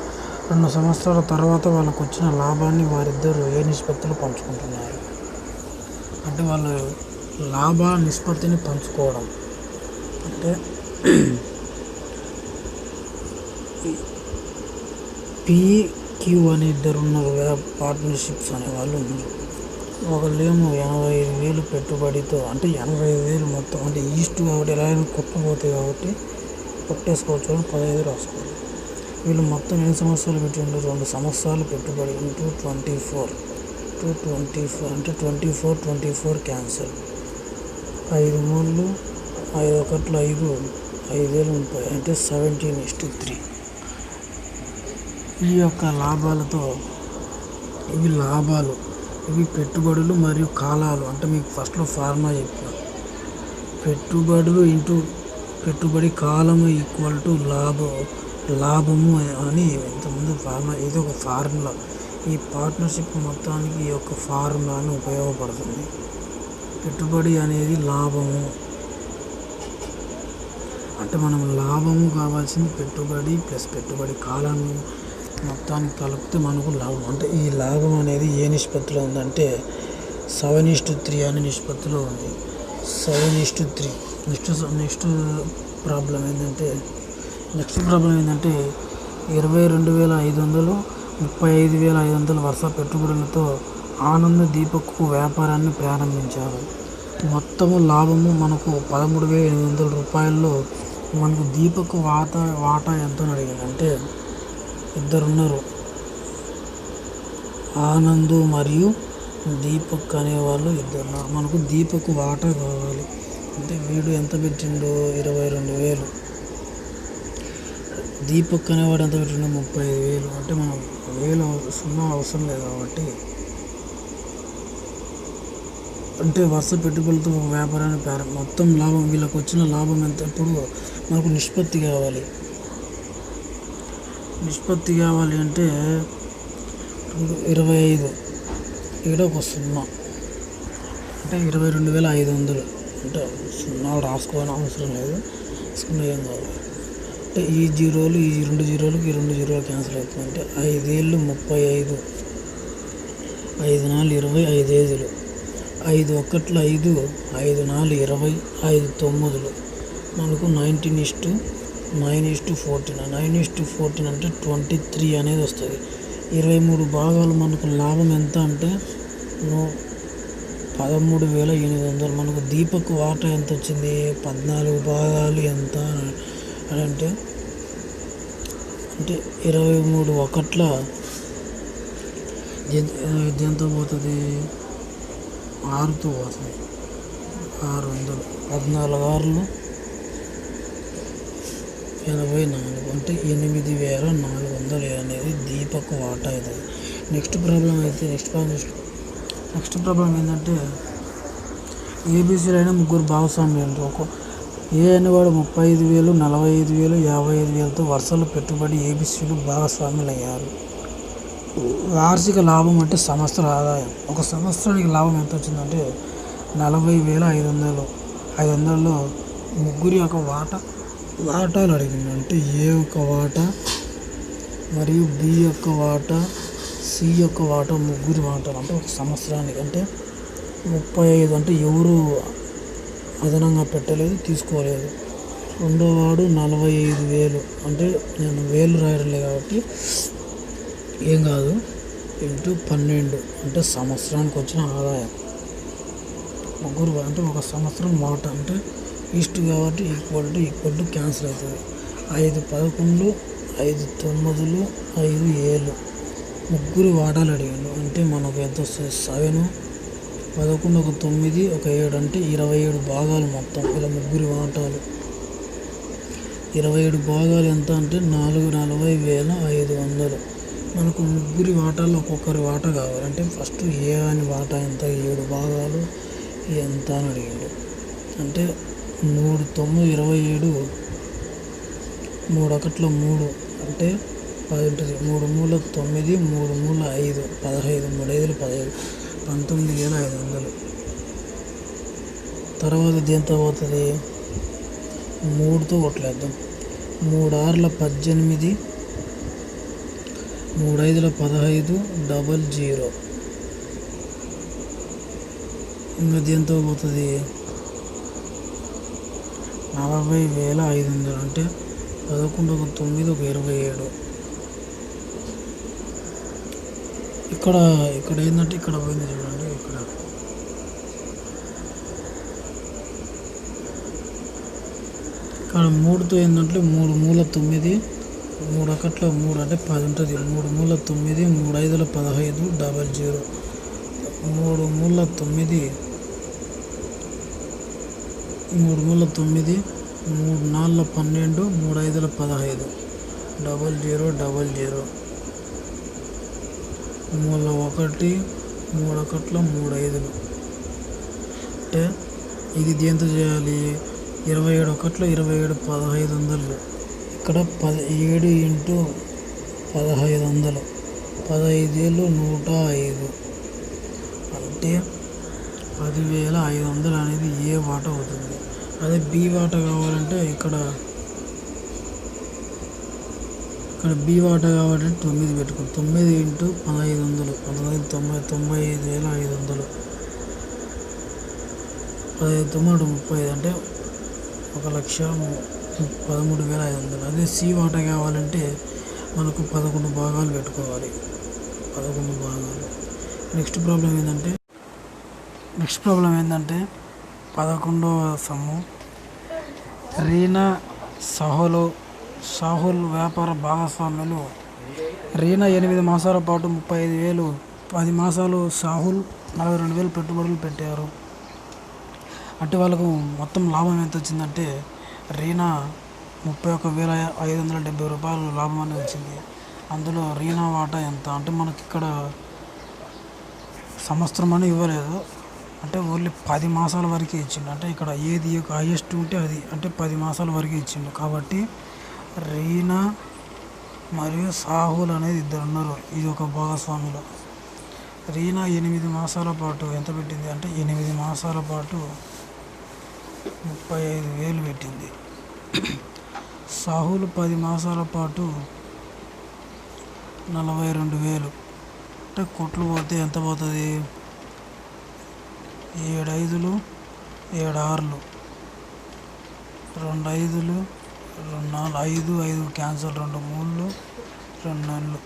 2 సంవత్సరాల తర్వాత వాళ్ళకు వచ్చిన లాభాన్ని వారిద్దరూ ఏ నిష్పత్తిలో పంచుకుంటున్నారు. అంటే వాళ్ళు లాభాల నిష్పత్తిని పంచుకోవడం అంటే PQ అనే ఇద్దరు ఉన్నారు, పార్ట్నర్షిప్స్ అనే వాళ్ళు ఉన్నారు. ఒకళ్ళేమో 85,000 పెట్టుబడితో అంటే 85,000 మొత్తం అంటే ఈస్ట్ కాబట్టి ఎలా అయినా కొట్టుకుపోతాయి కాబట్టి కొట్టేసుకోవచ్చు అని 15 రాసుకోవాలి. వీళ్ళు మొత్తం ఎన్ని సంవత్సరాలు పెట్టిండు 2 సంవత్సరాలు పెట్టుబడి ఇంటూ 24 అంటే 24 క్యాన్సల్ 5 మూళ్ళు 5 ఒకట్లు 5, 5,030 అంటే 17:3. ఈ యొక్క లాభాలతో ఇవి లాభాలు, ఇవి పెట్టుబడులు మరియు కాలాలు. అంటే మీకు ఫస్ట్లో ఫార్ములా చెప్పిన పెట్టుబడులు ఇంటూ పెట్టుబడి కాలము ఈక్వల్ టు లాభము అని ఇంతకుముందు ఫార్ములా. ఇది ఒక ఫార్ములా. ఈ పార్ట్నర్షిప్ మొత్తానికి ఈ యొక్క ఫార్ములాను ఉపయోగపడుతుంది. పెట్టుబడి అనేది లాభము. అంటే మనం లాభము కావాల్సింది పెట్టుబడి ప్లస్ పెట్టుబడి కాలము మొత్తానికి కలిపితే మనకు లాభం. అంటే ఈ లాభం అనేది ఏ నిష్పత్తిలో ఉందంటే 7:3 అనే నిష్పత్తిలో ఉంది. 7:3. నెక్స్ట్ ప్రాబ్లం ఏంటంటే 22,500, 35,500 వరుస పెట్టుబడులతో ఆనంద్ దీపక్ వ్యాపారాన్ని ప్రారంభించారు. మొత్తము లాభము మనకు 13,800 రూపాయల్లో మనకు దీపక్ వాటా ఎంత అడిగింది అంటే ఇద్దరున్నారు, ఆనంద్ మరియు దీపక్ అనేవాళ్ళు ఇద్దరున్నారు. మనకు దీపక్ వాటా కావాలి. అంటే వీడు ఎంత పెట్టిండు 22,000, దీపక్ అనేవాడు ఎంత పెట్టిండు 35,000. అంటే మనం 1,000 అవసరం లేదు కాబట్టి అంటే వరుస పెట్టుబడులతో వ్యాపారాన్ని మొత్తం లాభం వీళ్ళకి వచ్చిన లాభం ఎంత. ఇప్పుడు మనకు నిష్పత్తి కావాలి అంటే 25 ఇక్కడ ఒక 0 అంటే 22,500. అంటే 0 రాసుకోవాలని అవసరం లేదు, రాసుకున్న ఏం కావాలి. అంటే ఈ జీరోలు ఈ 2 జీరోలకి ఈ 2 జీరోలు క్యాన్సిల్ అవుతుంది. అంటే 5 35, 5 4 20, 5 5 ఒకట్లు 5, 5 4 20, 5 9 మనకు 19:9:14. 9:14 అంటే 23 అనేది వస్తుంది. 23 భాగాలు మనకు లాభం ఎంత అంటే 13,800. మనకు దీపక్ వాటా ఎంత వచ్చింది 14 భాగాలు ఎంత అంటే 23 ఒకట్ల దేంతో పోతుంది 6తో పోతుంది. 600 14 6 84 అంటే 8,400 అనేది దీపక్ వాటా అవుతుంది. నెక్స్ట్ ప్రాబ్లం ఏంటంటే ఏబీసీలో అయినా ముగ్గురు భాగస్వామ్యులు. ఏ అనేవాడు 35,000, 45,000, 55,000తో వరుసలో పెట్టుబడి ఏబీసీలు భాగస్వాములు అయ్యారు. వార్షిక లాభం అంటే సంవత్సర ఆదాయం. ఒక సంవత్సరానికి లాభం ఎంత వచ్చిందంటే 40,500. 500లో ముగ్గురి యొక్క వాటాలు అడిగింది. అంటే ఏ యొక్క వాటా మరియు బి యొక్క వాటా, సి యొక్క వాటా, ముగ్గురి వాటాలు. అంటే ఒక సంవత్సరానికి అంటే 35. అంటే ఎవరు అదనంగా పెట్టలేదు, తీసుకోలేదు. రెండో వాడు 45,000. అంటే నేను వేలు రాయడంలే కాబట్టి ఏం కాదు, ఇంటూ 12 అంటే సంవత్సరానికి వచ్చిన ఆదాయం. ముగ్గురు అంటే ఒక సంవత్సరం వాటా అంటే ఈస్ట్ కాబట్టి ఈక్వల్ టు క్యాన్సిల్ అవుతుంది. 5 11, 5 9, 5 7 ముగ్గురు వాటాలు అడిగాడు. అంటే మనకు ఎంత వస్తుంది 7, 11 ఒక 9 ఒక 7 అంటే 27 భాగాలు మొత్తం. ఇలా ముగ్గురి వాటాలు 27 భాగాలు ఎంత అంటే 40,500. మనకు ముగ్గురి వాటాల్లో ఒక్కొక్కరి వాటా కావాలంటే ఫస్ట్ ఏ అని వాటా ఎంత 7 భాగాలు ఎంత అని అడిగాడు. అంటే 3 9 27, 3 ఒకట్లో 3 అంటే 10 ఉంటుంది. 3 మూల 9, 3 మూల 5 15, 3 5 15, 19,500. తర్వాత దేంతో పోతుంది 3తో కొట్టలేద్దాం. 3 6 18, 3 5 15 00. ఇంకా దేంతో పోతుంది 40,500. అంటే 11 ఒక 9 ఒక 27. ఇక్కడ ఏంటంటే ఇక్కడ పోయింది చూడండి. ఇక్కడ 3తో ఏంటంటే 3 మూల 9, 3 ఒకట్లో 3 అంటే 10 ఉంటుంది. 3 మూల 9, 3 5 15 00. 3 మూల 9, 3 మూల 9, 3 నాలుగు 12, 3 ఐదుల 15, 0000, మూల 1, 3 ఒకట్ల 3 ఐదులు. అంటే ఇది దేంతో చేయాలి? 27 ఒకట్ల 27, 1500. ఇక్కడ 17 ఇంటూ 1500, 15 105, అంటే 10,500 అనేది ఏ వాట అవుతుంది. అదే బి వాట కావాలంటే ఇక్కడ బి వాట కావాలంటే 9 పెట్టుకో. 9 ఇంటూ 1500, 95,500, 15,930, అంటే 1,13,500. అదే సి వాట కావాలంటే మనకు 11 భాగాలు పెట్టుకోవాలి. 11 భాగాలు. నెక్స్ట్ ప్రాబ్లం ఏంటంటే 11వ సమ్ము. రీనా సాహుల్ వ్యాపార భాగస్వాములు. రీనా 8 మాసాల పాటు 35,000, 10 మాసాలు సాహుల్ 42,000 పెట్టుబడులు పెట్టారు. అంటే వాళ్ళకు మొత్తం లాభం ఎంత వచ్చిందంటే రీనా 31,570 రూపాయలు లాభం అనేది వచ్చింది. అందులో రీనా వాటా ఎంత అంటే మనకి ఇక్కడ సంవత్సరం అని ఇవ్వలేదు, అంటే ఓన్లీ 10 మాసాల వరకే ఇచ్చిండు. అంటే ఇక్కడ ఏది హైయెస్ట్ ఉంటే అది, అంటే 10 మాసాల వరకే ఇచ్చిండు. కాబట్టి రీనా మరియు సాహుల్ అనేది ఇద్దరు ఉన్నారు. ఇది ఒక భాగస్వామిలో. రీనా 8 మాసాల పాటు ఎంత పెట్టింది అంటే 8 మాసాల పాటు 35,000 పెట్టింది. సాహుల్ 10 మాసాల పాటు 42,000. అంటే కొట్లు పోతే ఎంత పోతుంది? 7 5లు 7 6లు, 2 5లు 2 4, 5 5 క్యాన్సల్, 2 3లు 2 నెలలు.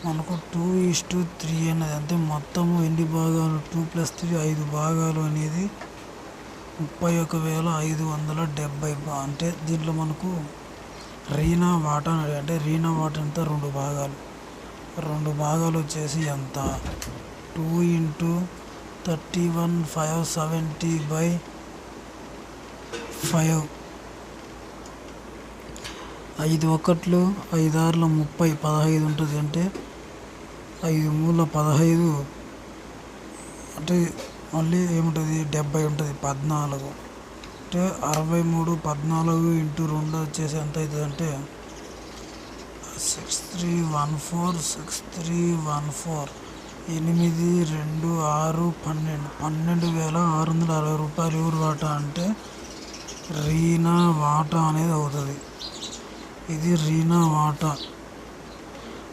మనకు 2:3 అనేది, అంటే మొత్తము ఎన్ని భాగాలు? 2 + 3 5 భాగాలు అనేది 31,570. అంటే దీంట్లో మనకు రీనా వాటా అంటే రీనా వాటా ఎంత? 2 భాగాలు. 2 భాగాలు వచ్చేసి ఎంత? 2 ఇంటూ 31,570/5. 5 ఒకట్లు 5 6ల 30, 15 ఉంటుంది. అంటే 5 మూల 15, అంటే మళ్ళీ ఏముంటుంది? 70 ఉంటుంది. 14, అంటే 63, 14 ఇంటూ 2 వచ్చేసి ఎంత అవుతుంది అంటే 6314, 6314, 8 2 6 12, 12,660 రూపాయలు ఎవరు వాటా అంటే రీనా వాటా అనేది అవుతుంది. ఇది రీనా వాటా.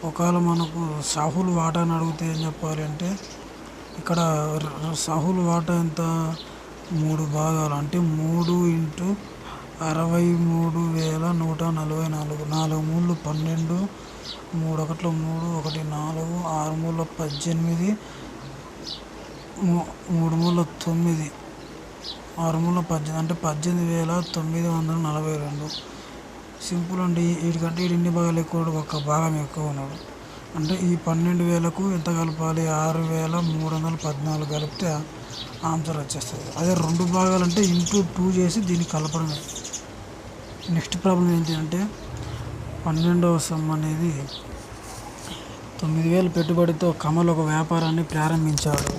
ఒకవేళ మనకు సాహుల్ వాటా అని అడిగితే ఏం చెప్పాలి అంటే ఇక్కడ సాహుల్ వాటా ఎంత? 3 భాగాలు. అంటే 3 ఇంటూ 63,144, 4 మూలు 12, 3 ఒకట్ల 3, 1 4, 6 మూల 18, 3 మూల 9, 6 మూల 18, అంటే 18,942. సింపుల్ అండి. వీటికంటే ఇన్ని భాగాలు ఎక్కువ, ఒక భాగం ఎక్కువ ఉన్నాడు. అంటే ఈ 12,000కు ఎంత కలపాలి? 6,314 కలిపితే ఆన్సర్ వచ్చేస్తుంది. అదే 2 భాగాలు అంటే ఇంటూ 2 చేసి దీన్ని కలపడమే. నెక్స్ట్ ప్రాబ్లం ఏంటి అంటే 12వ సమ్ అనేది 9,000 పెట్టుబడితో కమల్ ఒక వ్యాపారాన్ని ప్రారంభించాడు.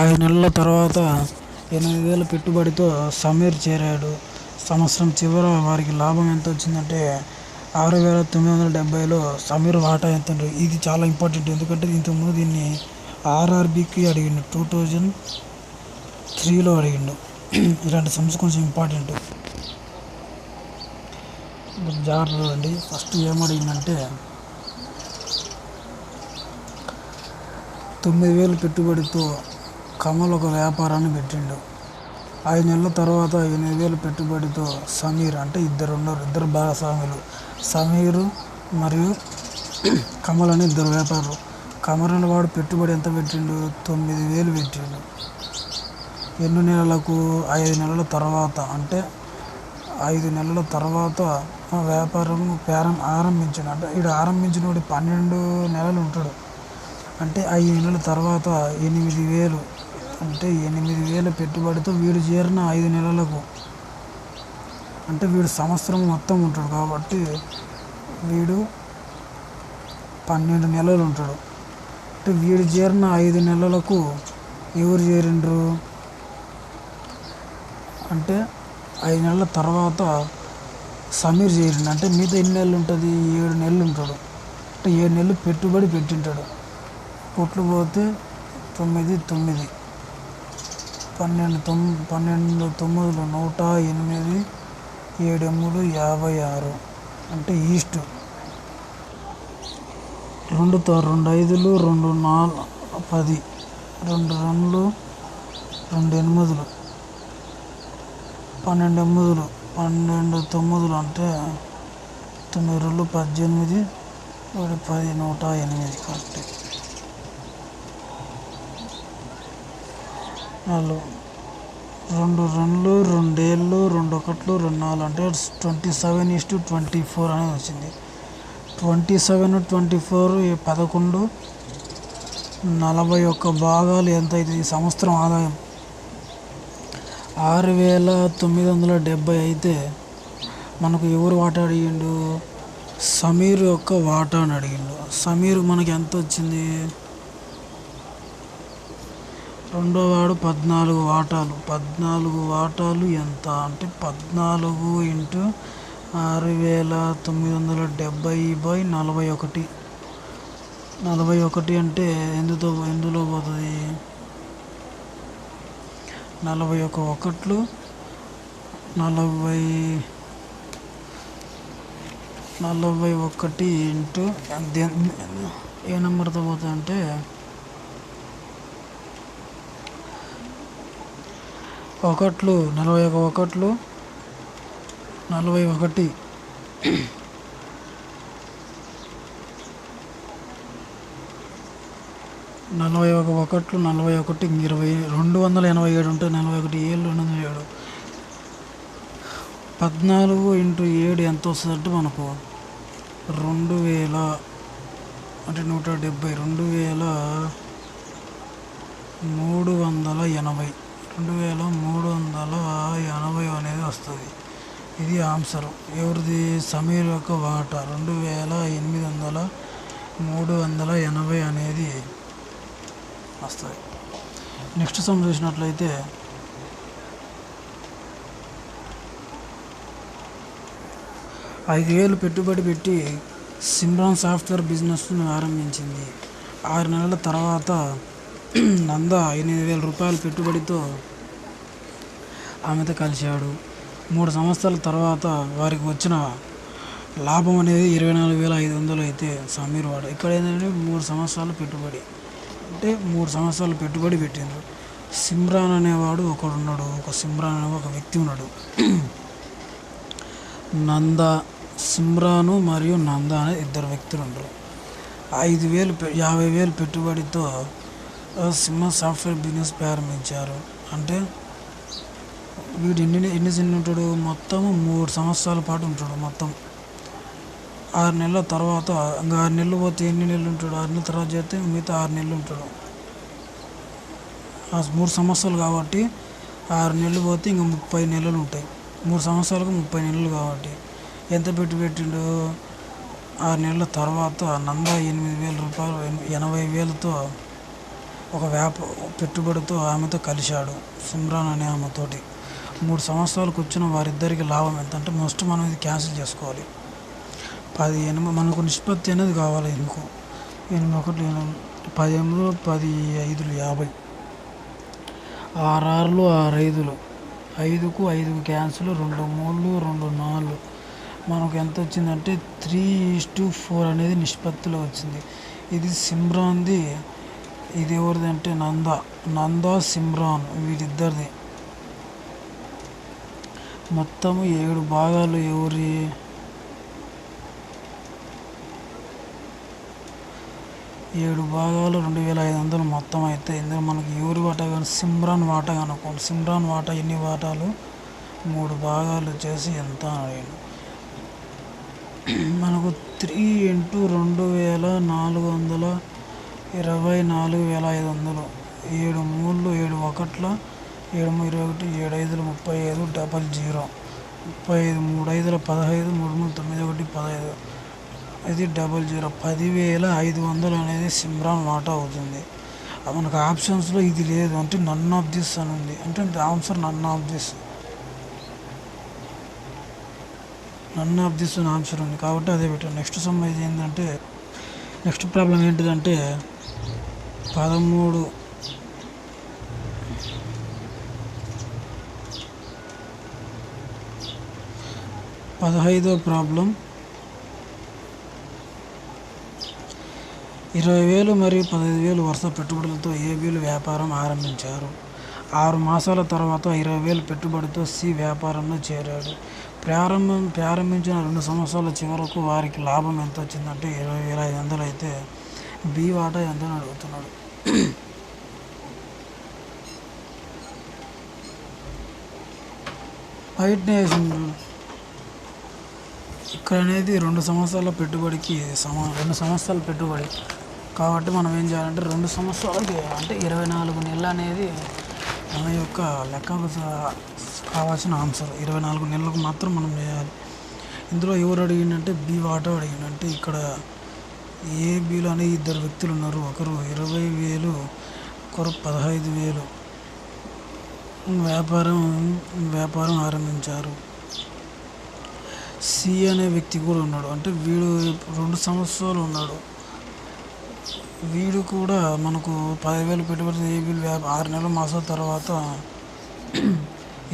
5 నెలల తర్వాత 8,000 పెట్టుబడితో సమీర్ చేరాడు. సంవత్సరం చివర వారికి లాభం ఎంత వచ్చిందంటే 6,970లో సమీర్ వాటా ఎంత? ఇది చాలా ఇంపార్టెంట్, ఎందుకంటే ఇంతకుముందు దీన్ని ఆర్ఆర్బికి అడిగిండు, 2003లో అడిగిండు. ఇలాంటి సమ్స్ కొంచెం ఇంపార్టెంట్, జాగ్రత్తగా అండి. ఫస్ట్ ఏమడిగిందంటే 9,000 పెట్టుబడితో కమల్ ఒక వ్యాపారాన్ని పెట్టిండు. 5 నెలల తర్వాత 8,000 పెట్టుబడితో సమీర్, అంటే ఇద్దరు భాగస్వాములు, సమీరు మరియు కమల్ అని ఇద్దరు వ్యాపారులు. కమల్ అనే వాడు పెట్టుబడి ఎంత పెట్టిండు? 9,000 పెట్టిండు. ఎన్ని నెలలకు? 5 నెలల తర్వాత. అంటే 5 నెలల తర్వాత వ్యాపారం ఆరంభించాడు. అంటే వీడు ఆరంభించిన వాడు 12 నెలలు ఉంటాడు. అంటే 5 నెలల తర్వాత 8,000, అంటే 8,000 పెట్టుబడితో వీడు చేరిన 5 నెలలకు అంటే వీడు సంవత్సరం మొత్తం ఉంటాడు కాబట్టి వీడు 12 నెలలు ఉంటాడు. అంటే వీడు చేరిన 5 నెలలకు ఎవరు చేరిండ్రు అంటే 5 నెలల తర్వాత సమీర్ చేరిండు. అంటే మిగతా ఎన్ని నెలలు ఉంటుంది, 7 నెలలు ఉంటాడు. అంటే 7 నెలలు పెట్టుబడి పెట్టింటాడు. కొట్లు పోతే 9 9 12 9 108 7 ఎమ్ములు 56 అంటే ఈస్ట్ 2 5లు 2 4 10 2 2 2 8 12 ఎమ్ములు 12 9 అంటే 9 2 18 10 108 కరెక్ట్. 4 2 2 2 ఏళ్ళు 2 1 2 4 అంటే 27:24 అనేది వచ్చింది. 27 24 11 41 భాగాలు ఎంత అవుతుంది సంవత్సరం ఆదాయం 6,970 అయితే మనకు ఎవరు వాటా అడిగిండు, సమీర్ యొక్క వాటా అని అడిగిండు. సమీర్ మనకి ఎంత వచ్చింది, రెండో వాడు 14 వాటాలు. 14 వాటాలు ఎంత అంటే 14 × 6,970/41. 41 అంటే ఎందులో పోతుంది, 41 ఒకట్లు 41 ఇంటూ ఏ నెంబర్తో పోతుంది అంటే 41 41 41 41 ఒకట్లు 41 20 287 ఉంటే 41 ఏళ్ళు 207. 14 × 7 ఎంత వస్తుంది అంటే మనకు 2000 అంటే 170 2380 2380 అనేది వస్తుంది. ఇది ఆన్సర్. ఎవరిది, సమీర్ యొక్క వాటా 2800 అనేది వస్తుంది. నెక్స్ట్ సమ్ చూసినట్లయితే 5,000 పెట్టుబడి పెట్టి సిమ్రాన్ సాఫ్ట్వేర్ బిజినెస్ను ఆరంభించింది. 6 నెలల తర్వాత నంద 8,000 రూపాయల పెట్టుబడితో ఆమెతో కలిశాడు. 3 సంవత్సరాల తర్వాత వారికి వచ్చిన లాభం అనేది 24,500 అయితే సమీర్ వాడు. ఇక్కడ ఏంటంటే 3 సంవత్సరాల పెట్టుబడి అంటే 3 సంవత్సరాలు పెట్టుబడి పెట్టిండ్రు. సిమ్రాన్ అనేవాడు ఒకడు ఉన్నాడు, సిమ్రాన్ అనే ఒక వ్యక్తి ఉన్నాడు. నంద, సిమ్రాను మరియు నంద అనే 2 వ్యక్తులు ఉండరు. 50,000 పెట్టుబడితో సిమ్రాన్ సాఫ్ట్వేర్ బిజినెస్ ప్రారంభించారు. అంటే వీడు ఎన్ని ఉంటాడు, మొత్తం 3 సంవత్సరాల పాటు ఉంటాడు. మొత్తం 6 నెలల తర్వాత ఇంకా 6 నెలలు పోతే ఎన్ని నెలలు ఉంటాడు, 6 నెలల తర్వాత చేస్తే మిగతా 6 నెలలు ఉంటాడు. 3 సంవత్సరాలు కాబట్టి 6 నెలలు పోతే ఇంకా 30 నెలలు ఉంటాయి. 3 సంవత్సరాలకు 30 నెలలు కాబట్టి ఎంత పెట్టిండు, 6 నెలల తర్వాత నంద 8,000 రూపాయలు 80,000తో ఒక పెట్టుబడితో ఆమెతో కలిశాడు, సిమ్రాన్ అనే ఆమెతోటి. 3 సంవత్సరాలకు వచ్చిన వారిద్దరికి లాభం ఎంత అంటే మస్ట్ మనం ఇది క్యాన్సిల్ చేసుకోవాలి. 18 మనకు నిష్పత్తి అనేది కావాలి. ఇంకో 8 1 10 10 5 50 6 6 6 5 5కు 5 క్యాన్సిల్ 2 3 2 4 మనకు ఎంత వచ్చిందంటే 3:4 అనేది నిష్పత్తిలో వచ్చింది. ఇది సిమ్రాన్ది, ఇది ఎవరిది అంటే నంద సిమ్రాన్ వీరిద్దరిది. మొత్తము 7 భాగాలు ఎవరి, 7 భాగాలు 2,500 మొత్తం అయితే ఇందులో మనకి ఎవరి వాటా కానీ సిమ్రాన్ వాటా కనుక్కోండి. సిమ్రాన్ వాటా ఎన్ని వాటాలు, 3 భాగాలు చేసి ఎంత అడిగాను. మనకు 3 × 2,424,500 7 3 7 1 7 21 7 5 35 00 35 3 5 15 3 3 9 1 15 ఇది 00 10,500 అనేది సిమ్రాన్ వాటా అవుతుంది. మనకు ఆప్షన్స్లో ఇది లేదు అంటే నన్ ఆఫ్ దిస్ అని ఉంది అంటే ఆన్సర్ నన్ ఆఫ్ దిస్ అని ఆన్సర్ ఉంది కాబట్టి అదే పెట్టాను. నెక్స్ట్ సమ్ ఇది ఏంటంటే నెక్స్ట్ ప్రాబ్లం ఏంటిదంటే 15వ ప్రాబ్లం 20,000 మరియు 15,000 వరుస పెట్టుబడులతో ఏబీలు వ్యాపారం ఆరంభించారు. 6 మాసాల తర్వాత 20,000 పెట్టుబడితో సి వ్యాపారంలో చేరాడు. ప్రారంభించిన 2 సంవత్సరాల చివరకు వారికి లాభం ఎంత వచ్చిందంటే 20,500 అయితే బి వాటా ఎంత అని అడుగుతున్నాడు. బయటనే ఇక్కడ అనేది 2 సంవత్సరాల పెట్టుబడికి 2 సంవత్సరాల పెట్టుబడి కాబట్టి మనం ఏం చేయాలంటే 2 సంవత్సరాలకి అంటే 24 నెలలు అనేది మన యొక్క లెక్కకు కావాల్సిన ఆన్సర్. 24 నెలలకు మాత్రం మనం చేయాలి. ఇందులో ఎవరు అడిగిందంటే బి వాటా అడిగిందంటే ఇక్కడ ఏ బిలో అనే 2 వ్యక్తులు ఉన్నారు. ఒకరు 20,000 ఒకరు 15,000 వ్యాపారం ఆరంభించారు. సి అనే వ్యక్తి కూడా ఉన్నాడు అంటే వీడు 2 సంవత్సరాలు ఉన్నాడు. వీడు కూడా మనకు 10,000 పెట్టుబడి ఏబీలు 6 నెలల మాసాల తర్వాత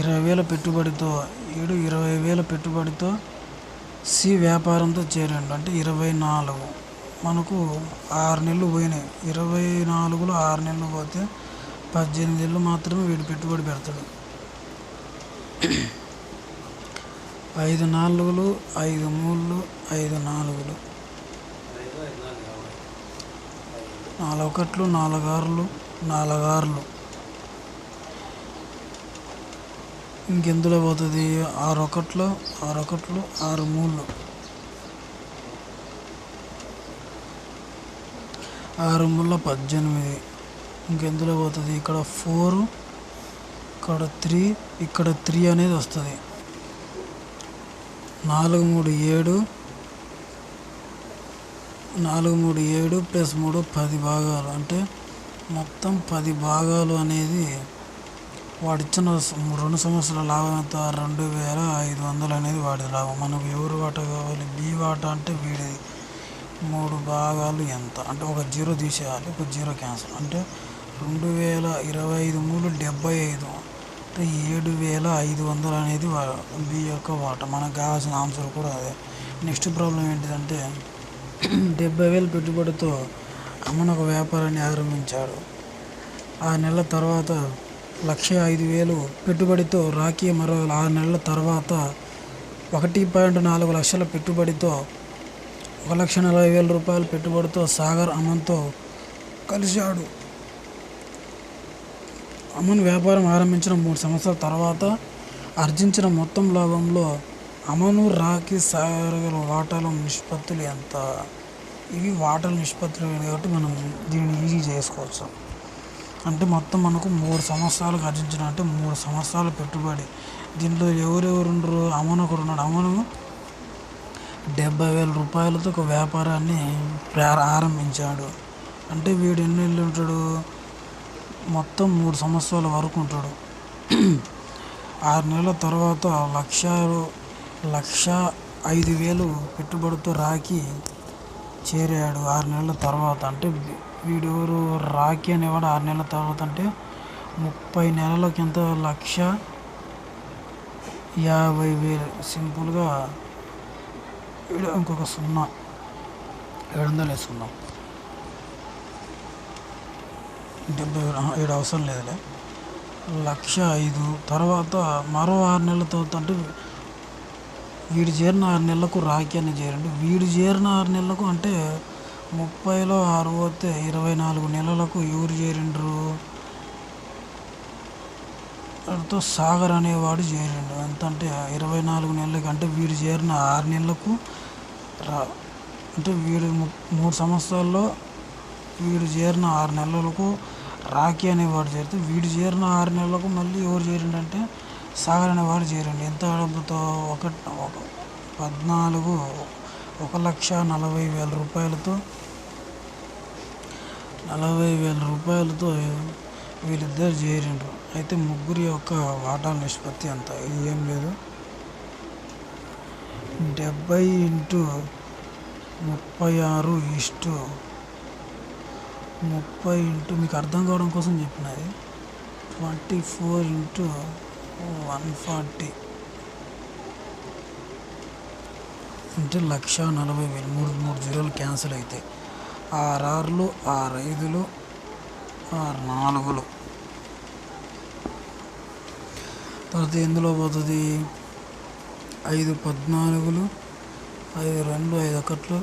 20,000 పెట్టుబడితో 20,000 పెట్టుబడితో సి వ్యాపారంతో చేరాడు అంటే 24 మనకు 6 నెలలు పోయినాయి. 24లో 6 నెలలు పోతే 18 నెలలు మాత్రమే వీడు పెట్టుబడి పెడతాడు. 5 4లు 5 3లు 5 4లు 4 1లు 4 6లు 4 6లు ఇంకెందులో పోతుంది 6 1లు 6 1లు 6 3లు 6 3ల 18 ఇంకెందులో పోతుంది ఇక్కడ 4 ఇక్కడ 3 ఇక్కడ 3 అనేది వస్తుంది. 4 3 7 4 3 7 ప్లస్ 3 10 భాగాలు అంటే మొత్తం 10 భాగాలు అనేది వాడిచ్చిన 2 సంవత్సరాల లాభం ఎంత 2,500 అనేది వాడి లాభం. మనకు ఎవరు వాటా కావాలి బి వాటా అంటే వీడిది 3 భాగాలు ఎంత అంటే ఒక 0 తీసేయాలి ఒక 0 క్యాన్సిల్ అంటే 2,025 3 75 అంటే 7,500 అనేది బి యొక్క వాటా. మనకు కావాల్సిన ఆన్సర్ కూడా అదే. నెక్స్ట్ ప్రాబ్లం ఏంటిదంటే 70,000 పెట్టుబడితో అమ్మను ఒక వ్యాపారాన్ని ఆరంభించాడు. 6 నెలల తర్వాత 1,05,000 పెట్టుబడితో రాకీ మరో 6 నెలల తర్వాత 1.4 లక్షల పెట్టుబడితో 1,40,000 రూపాయల పెట్టుబడితో సాగర్ అమన్తో కలిశాడు. అమన్ వ్యాపారం ఆరంభించిన 3 సంవత్సరాల తర్వాత ఆర్జించిన మొత్తం లాభంలో అమను రాకీ సాగర్ వాటాల నిష్పత్తులు ఎంత? ఇవి వాటాల నిష్పత్తులు కాబట్టి మనం దీన్ని ఈజీ చేసుకోవచ్చు. అంటే మొత్తం మనకు 3 సంవత్సరాలకు ఆర్జించిన అంటే 3 సంవత్సరాల పెట్టుబడి. దీంట్లో ఎవరెవరు ఉండరు అమను ఒకరు ఉన్నాడు. అమను 70,000 రూపాయలతో ఒక వ్యాపారాన్ని ఆరంభించాడు. అంటే వీడు ఎన్ని నెలలు ఉంటాడు మొత్తం 3 సంవత్సరాల వరకు ఉంటాడు. 6 నెలల తర్వాత 1,05,000 పెట్టుబడితో రాకీ చేరాడు. 6 నెలల తర్వాత అంటే వీడెవరు రాకీ అనేవాడు 6 నెలల తర్వాత అంటే 30 నెలలకి ఎంత 1,50,000 సింపుల్గా ఇంకొక 0 700 వేసుకుందాం. 70,000 ఏడు అవసరం లేదులే 1,05,000 తర్వాత మరో 6 నెలల తర్వాత అంటే వీడు చేరిన 6 నెలలకు రాకీ అని చేరండి. వీడు చేరిన 6 నెలలకు అంటే 30లో 6 పోతే 24 నెలలకు ఎవరు చేరిండ్రు తో సాగర్ అనేవాడు చేరిండు. ఎంత అంటే 24 నెలలకి అంటే వీడు చేరిన 6 నెలలకు అంటే వీడు 3 సంవత్సరాల్లో వీడు చేరిన 6 నెలలకు రాకీ అనేవాడు చేరితే వీడు చేరిన 6 నెలలకు మళ్ళీ ఎవరు చేరిండంటే సాగర్ అనేవాడు చేరండి. ఎంత డబ్బుతో? 1,40,40,000 రూపాయలతో 40,000 రూపాయలతో వీళ్ళిద్దరు చేరిండ్రు. అయితే ముగ్గురి యొక్క వాటాల నిష్పత్తి ఎంత? ఇది ఏం లేదు, 70/36:30 మీకు అర్థం కావడం కోసం చెప్పినది. 24/140 అంటే 1,40,000. మూడు జీరోలు క్యాన్సిల్ అవుతాయి. 6 6 6 తర్వాత ఎందులో పోతుంది? 5 14, 5 2 5 1,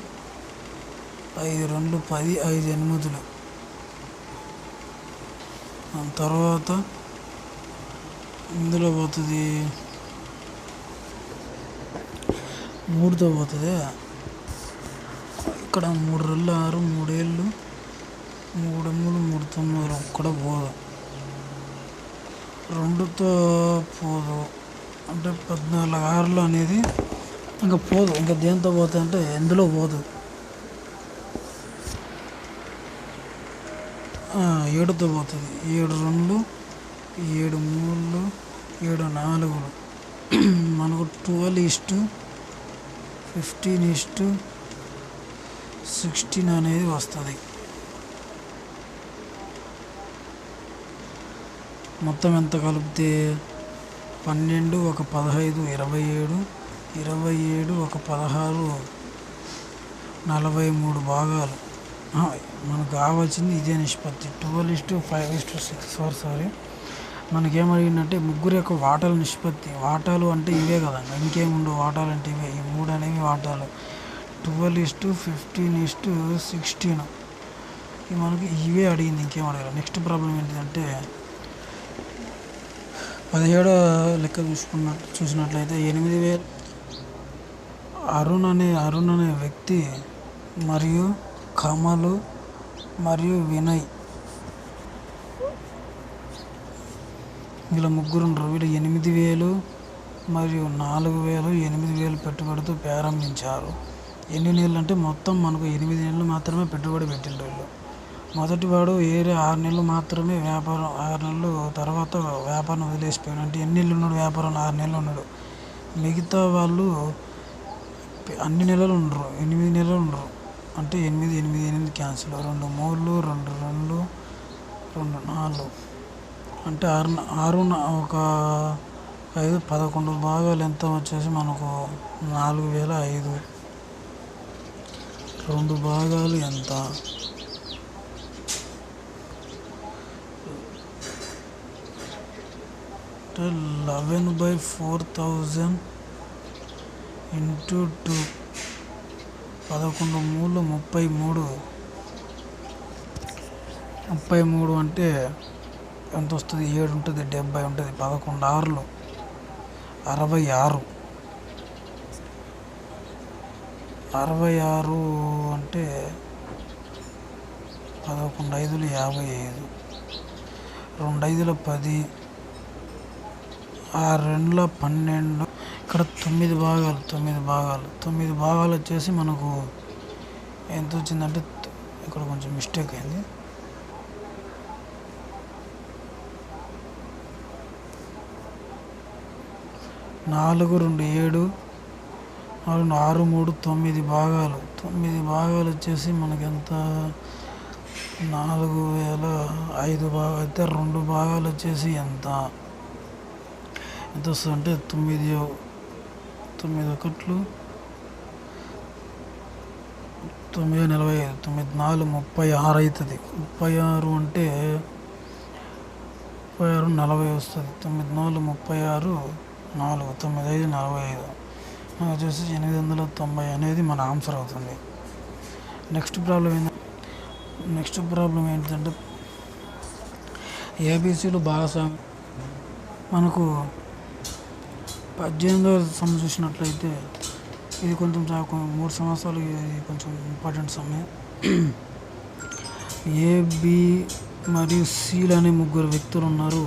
5 2 10, 5 8. తర్వాత ఇందులో పోతుంది 3తో పోతుంది. ఇక్కడ 3 2 6, 3 ఏళ్ళు 3 3 3 9 కూడా పోదు. 2తో పోదు అంటే 14 6 అనేది ఇంకా పోదు. ఇంకా దేంతో పోతుంది అంటే ఎందులో పోదు. 7తో పోతుంది. 7 2, 7 3, 7 4. మనకు 12:15:16 అనేది వస్తుంది. మొత్తం ఎంత కలిపితే 12 1 15 27, 27 1 16 43 భాగాలు. మనకు కావాల్సింది ఇదే నిష్పత్తి 12:5:6. సారీ మనకేమడిగిందంటే ముగ్గురు యొక్క వాటాల నిష్పత్తి. వాటాలు అంటే ఇవే కదా, ఇంకేముండవు. వాటాలు అంటే ఇవే, ఈ 3 అనేవి వాటాలు. 12:15:16 ఇవి మనకి ఇవే అడిగింది, ఇంకేం అడగాలి. నెక్స్ట్ ప్రాబ్లం ఏంటంటే 17 లెక్క చూసినట్లయితే 8,000 అరుణ్ అనే వ్యక్తి మరియు కమలు మరియు వినయ్ వీళ్ళ ముగ్గురు ఉన్నారు. వీళ్ళు 8,000 మరియు 4,000 8,000 పెట్టుబడితో ప్రారంభించారు. ఎన్ని నెలలు అంటే మొత్తం మనకు 8 నెలలు మాత్రమే పెట్టుబడి పెట్టిండ్రు వీళ్ళు. మొదటివాడు 6 నెలలు మాత్రమే వ్యాపారం, 6 నెలలు తర్వాత వ్యాపారం వదిలేసిపోయాడు. అంటే ఎన్ని నెలలు ఉన్నాడు వ్యాపారం? 6 నెలలు ఉన్నాడు. మిగతా వాళ్ళు అన్ని నెలలు ఉండరు, 8 నెలలు ఉండరు. అంటే 8 8 8 క్యాన్సిల్. 2 3 2 2 2 4 అంటే 6 ఒక 5 11 భాగాలు ఎంత వచ్చేసి మనకు 4,005. 2 భాగాలు ఎంత? 11/4,000 into 2. 11 3 33. 33 అంటే ఎంత వస్తుంది? 7 ఉంటుంది, 70 ఉంటుంది. 11 6 66. 66 అంటే 11 5 55. 2 5 10, 6 2 12. ఇక్కడ 9 భాగాలు. 9 భాగాలు వచ్చేసి మనకు ఎంత వచ్చిందంటే, ఇక్కడ కొంచెం మిస్టేక్ అయింది. 4 2 7 6 3 9 భాగాలు. 9 భాగాలు వచ్చేసి మనకి ఎంత? 4,005 భాగాలు అయితే 2 భాగాలు వచ్చేసి ఎంత వస్తుంది అంటే 9 9 1 9 45, 9 4 36 అవుతుంది. 36 అంటే 36 40 వస్తుంది. 9 4 36 4 9 5 45 వచ్చేసి 890 అనేది మన ఆన్సర్ అవుతుంది. నెక్స్ట్ ప్రాబ్లం ఏంటంటే ఏబీసీలు భాగస్వామ్యం. మనకు 18వ సమయం చూసినట్లయితే ఇది కొంచెం 3 సంవత్సరాలు, ఇది కొంచెం ఇంపార్టెంట్ సమయం. ఏ, బి మరియు సిలు అనే 3 వ్యక్తులు ఉన్నారు.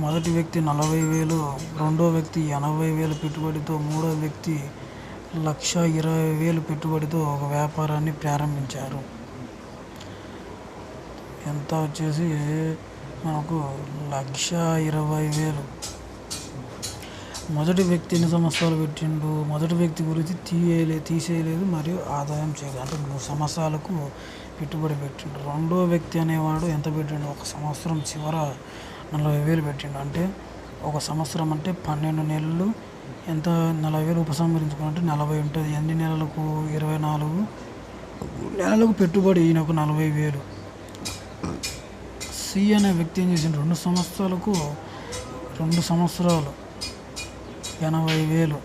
మొదటి వ్యక్తి 40,000, రెండో వ్యక్తి 80,000 పెట్టుబడితో, మూడో వ్యక్తి 1,20,000 పెట్టుబడితో ఒక వ్యాపారాన్ని ప్రారంభించారు. ఎంత వచ్చేసి మనకు 1,20,000. మొదటి వ్యక్తి ఎన్ని సంవత్సరాలు పెట్టిండు? మొదటి వ్యక్తి గురించి తీసేయలేదు మరియు ఆదాయం చేయలేదు, అంటే 3 సంవత్సరాలకు పెట్టుబడి పెట్టిండు. రెండో వ్యక్తి అనేవాడు ఎంత పెట్టిండు? 1 సంవత్సరం చివర 40,000 పెట్టిండు. అంటే 1 సంవత్సరం అంటే 12 నెలలు. ఎంత? 40,000 ఉపసంహరించుకుంటే 40 ఉంటుంది. ఎన్ని నెలలకు? 24 నెలలకు పెట్టుబడి ఈయనకు 40,000. సి అనే వ్యక్తి ఏం చేసిండు? 2 సంవత్సరాలకు 2 సంవత్సరాలు 80,000,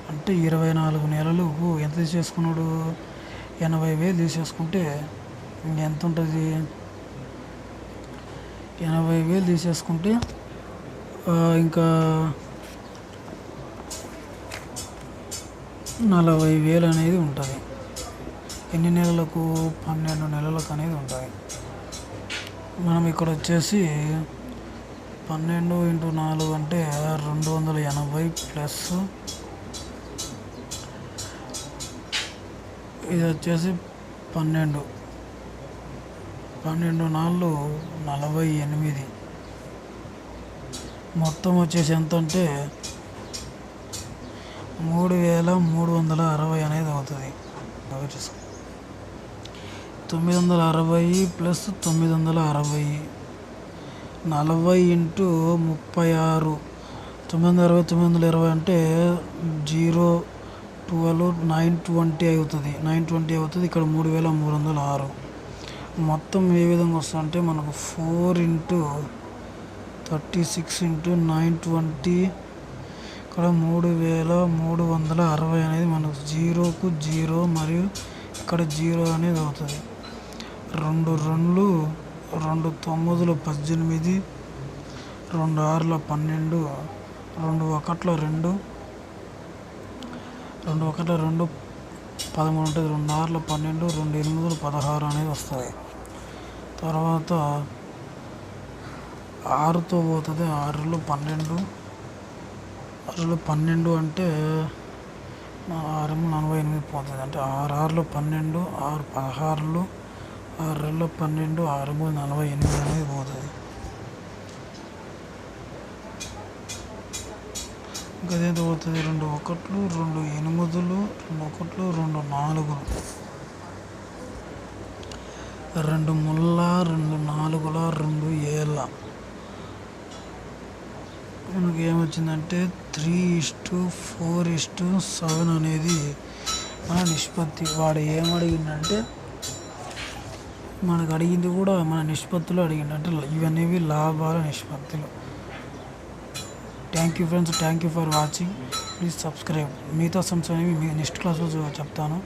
అంటే 24 నెలలకు ఎంత తీసేసుకున్నాడు? 80,000 తీసేసుకుంటే ఇంకెంత ఉంటుంది? 80,000 తీసేసుకుంటే ఇంకా 40,000 అనేది ఉంటుంది. ఎన్ని నెలలకు? 12 నెలలకు అనేది ఉంటుంది. మనం ఇక్కడ వచ్చేసి 12 × 4 అంటే 280 ప్లస్ ఇది వచ్చేసి 12 4 48. మొత్తం వచ్చేసి ఎంత అంటే 3,360 అనేది అవుతుంది. 960 ప్లస్ 960 40 × 36. 960 920 అంటే 0 12 920 అవుతుంది. 920 అవుతుంది. ఇక్కడ 3,306. మొత్తం ఏ విధంగా వస్తుంది అంటే మనకు 4 × 36 × 920, ఇక్కడ 3,360 అనేది మనకు 0కు 0 మరియు ఇక్కడ 0 అనేది అవుతుంది. 2 2లు 2 9లు 18, 2 6ల 12, 2 1ల 2, 2 1ల 2 13 ఉంటుంది. 2 6ల 12, 2 8లు 16 అనేది వస్తుంది. తర్వాత 6తో పోతుంది. 6లు 12, 6లు 12 అంటే 6 48 పోతుంది. అంటే 6 6లు 12, 6 16లు, 6 2లు 12, 6 48 అనేది పోతుంది. ఇంకా అదేంత పోతుంది? 2 1లు 2 8లు, 2 1లు 2 4లు, 2 ముళ్ళ, 2 4ల, 2 7. మనకి ఏమొచ్చిందంటే 3:4:7 అనేది మన నిష్పత్తి. వాడు ఏమడిగిందంటే మనకు అడిగింది కూడా మన నిష్పత్తులు అడిగింది. అంటే ఇవన్నీ లాభాల నిష్పత్తులు. Thank you friends, thank you for watching. Please subscribe. మిగతా సమ్స్ అనేవి నెక్స్ట్ క్లాస్లో చెప్తాను.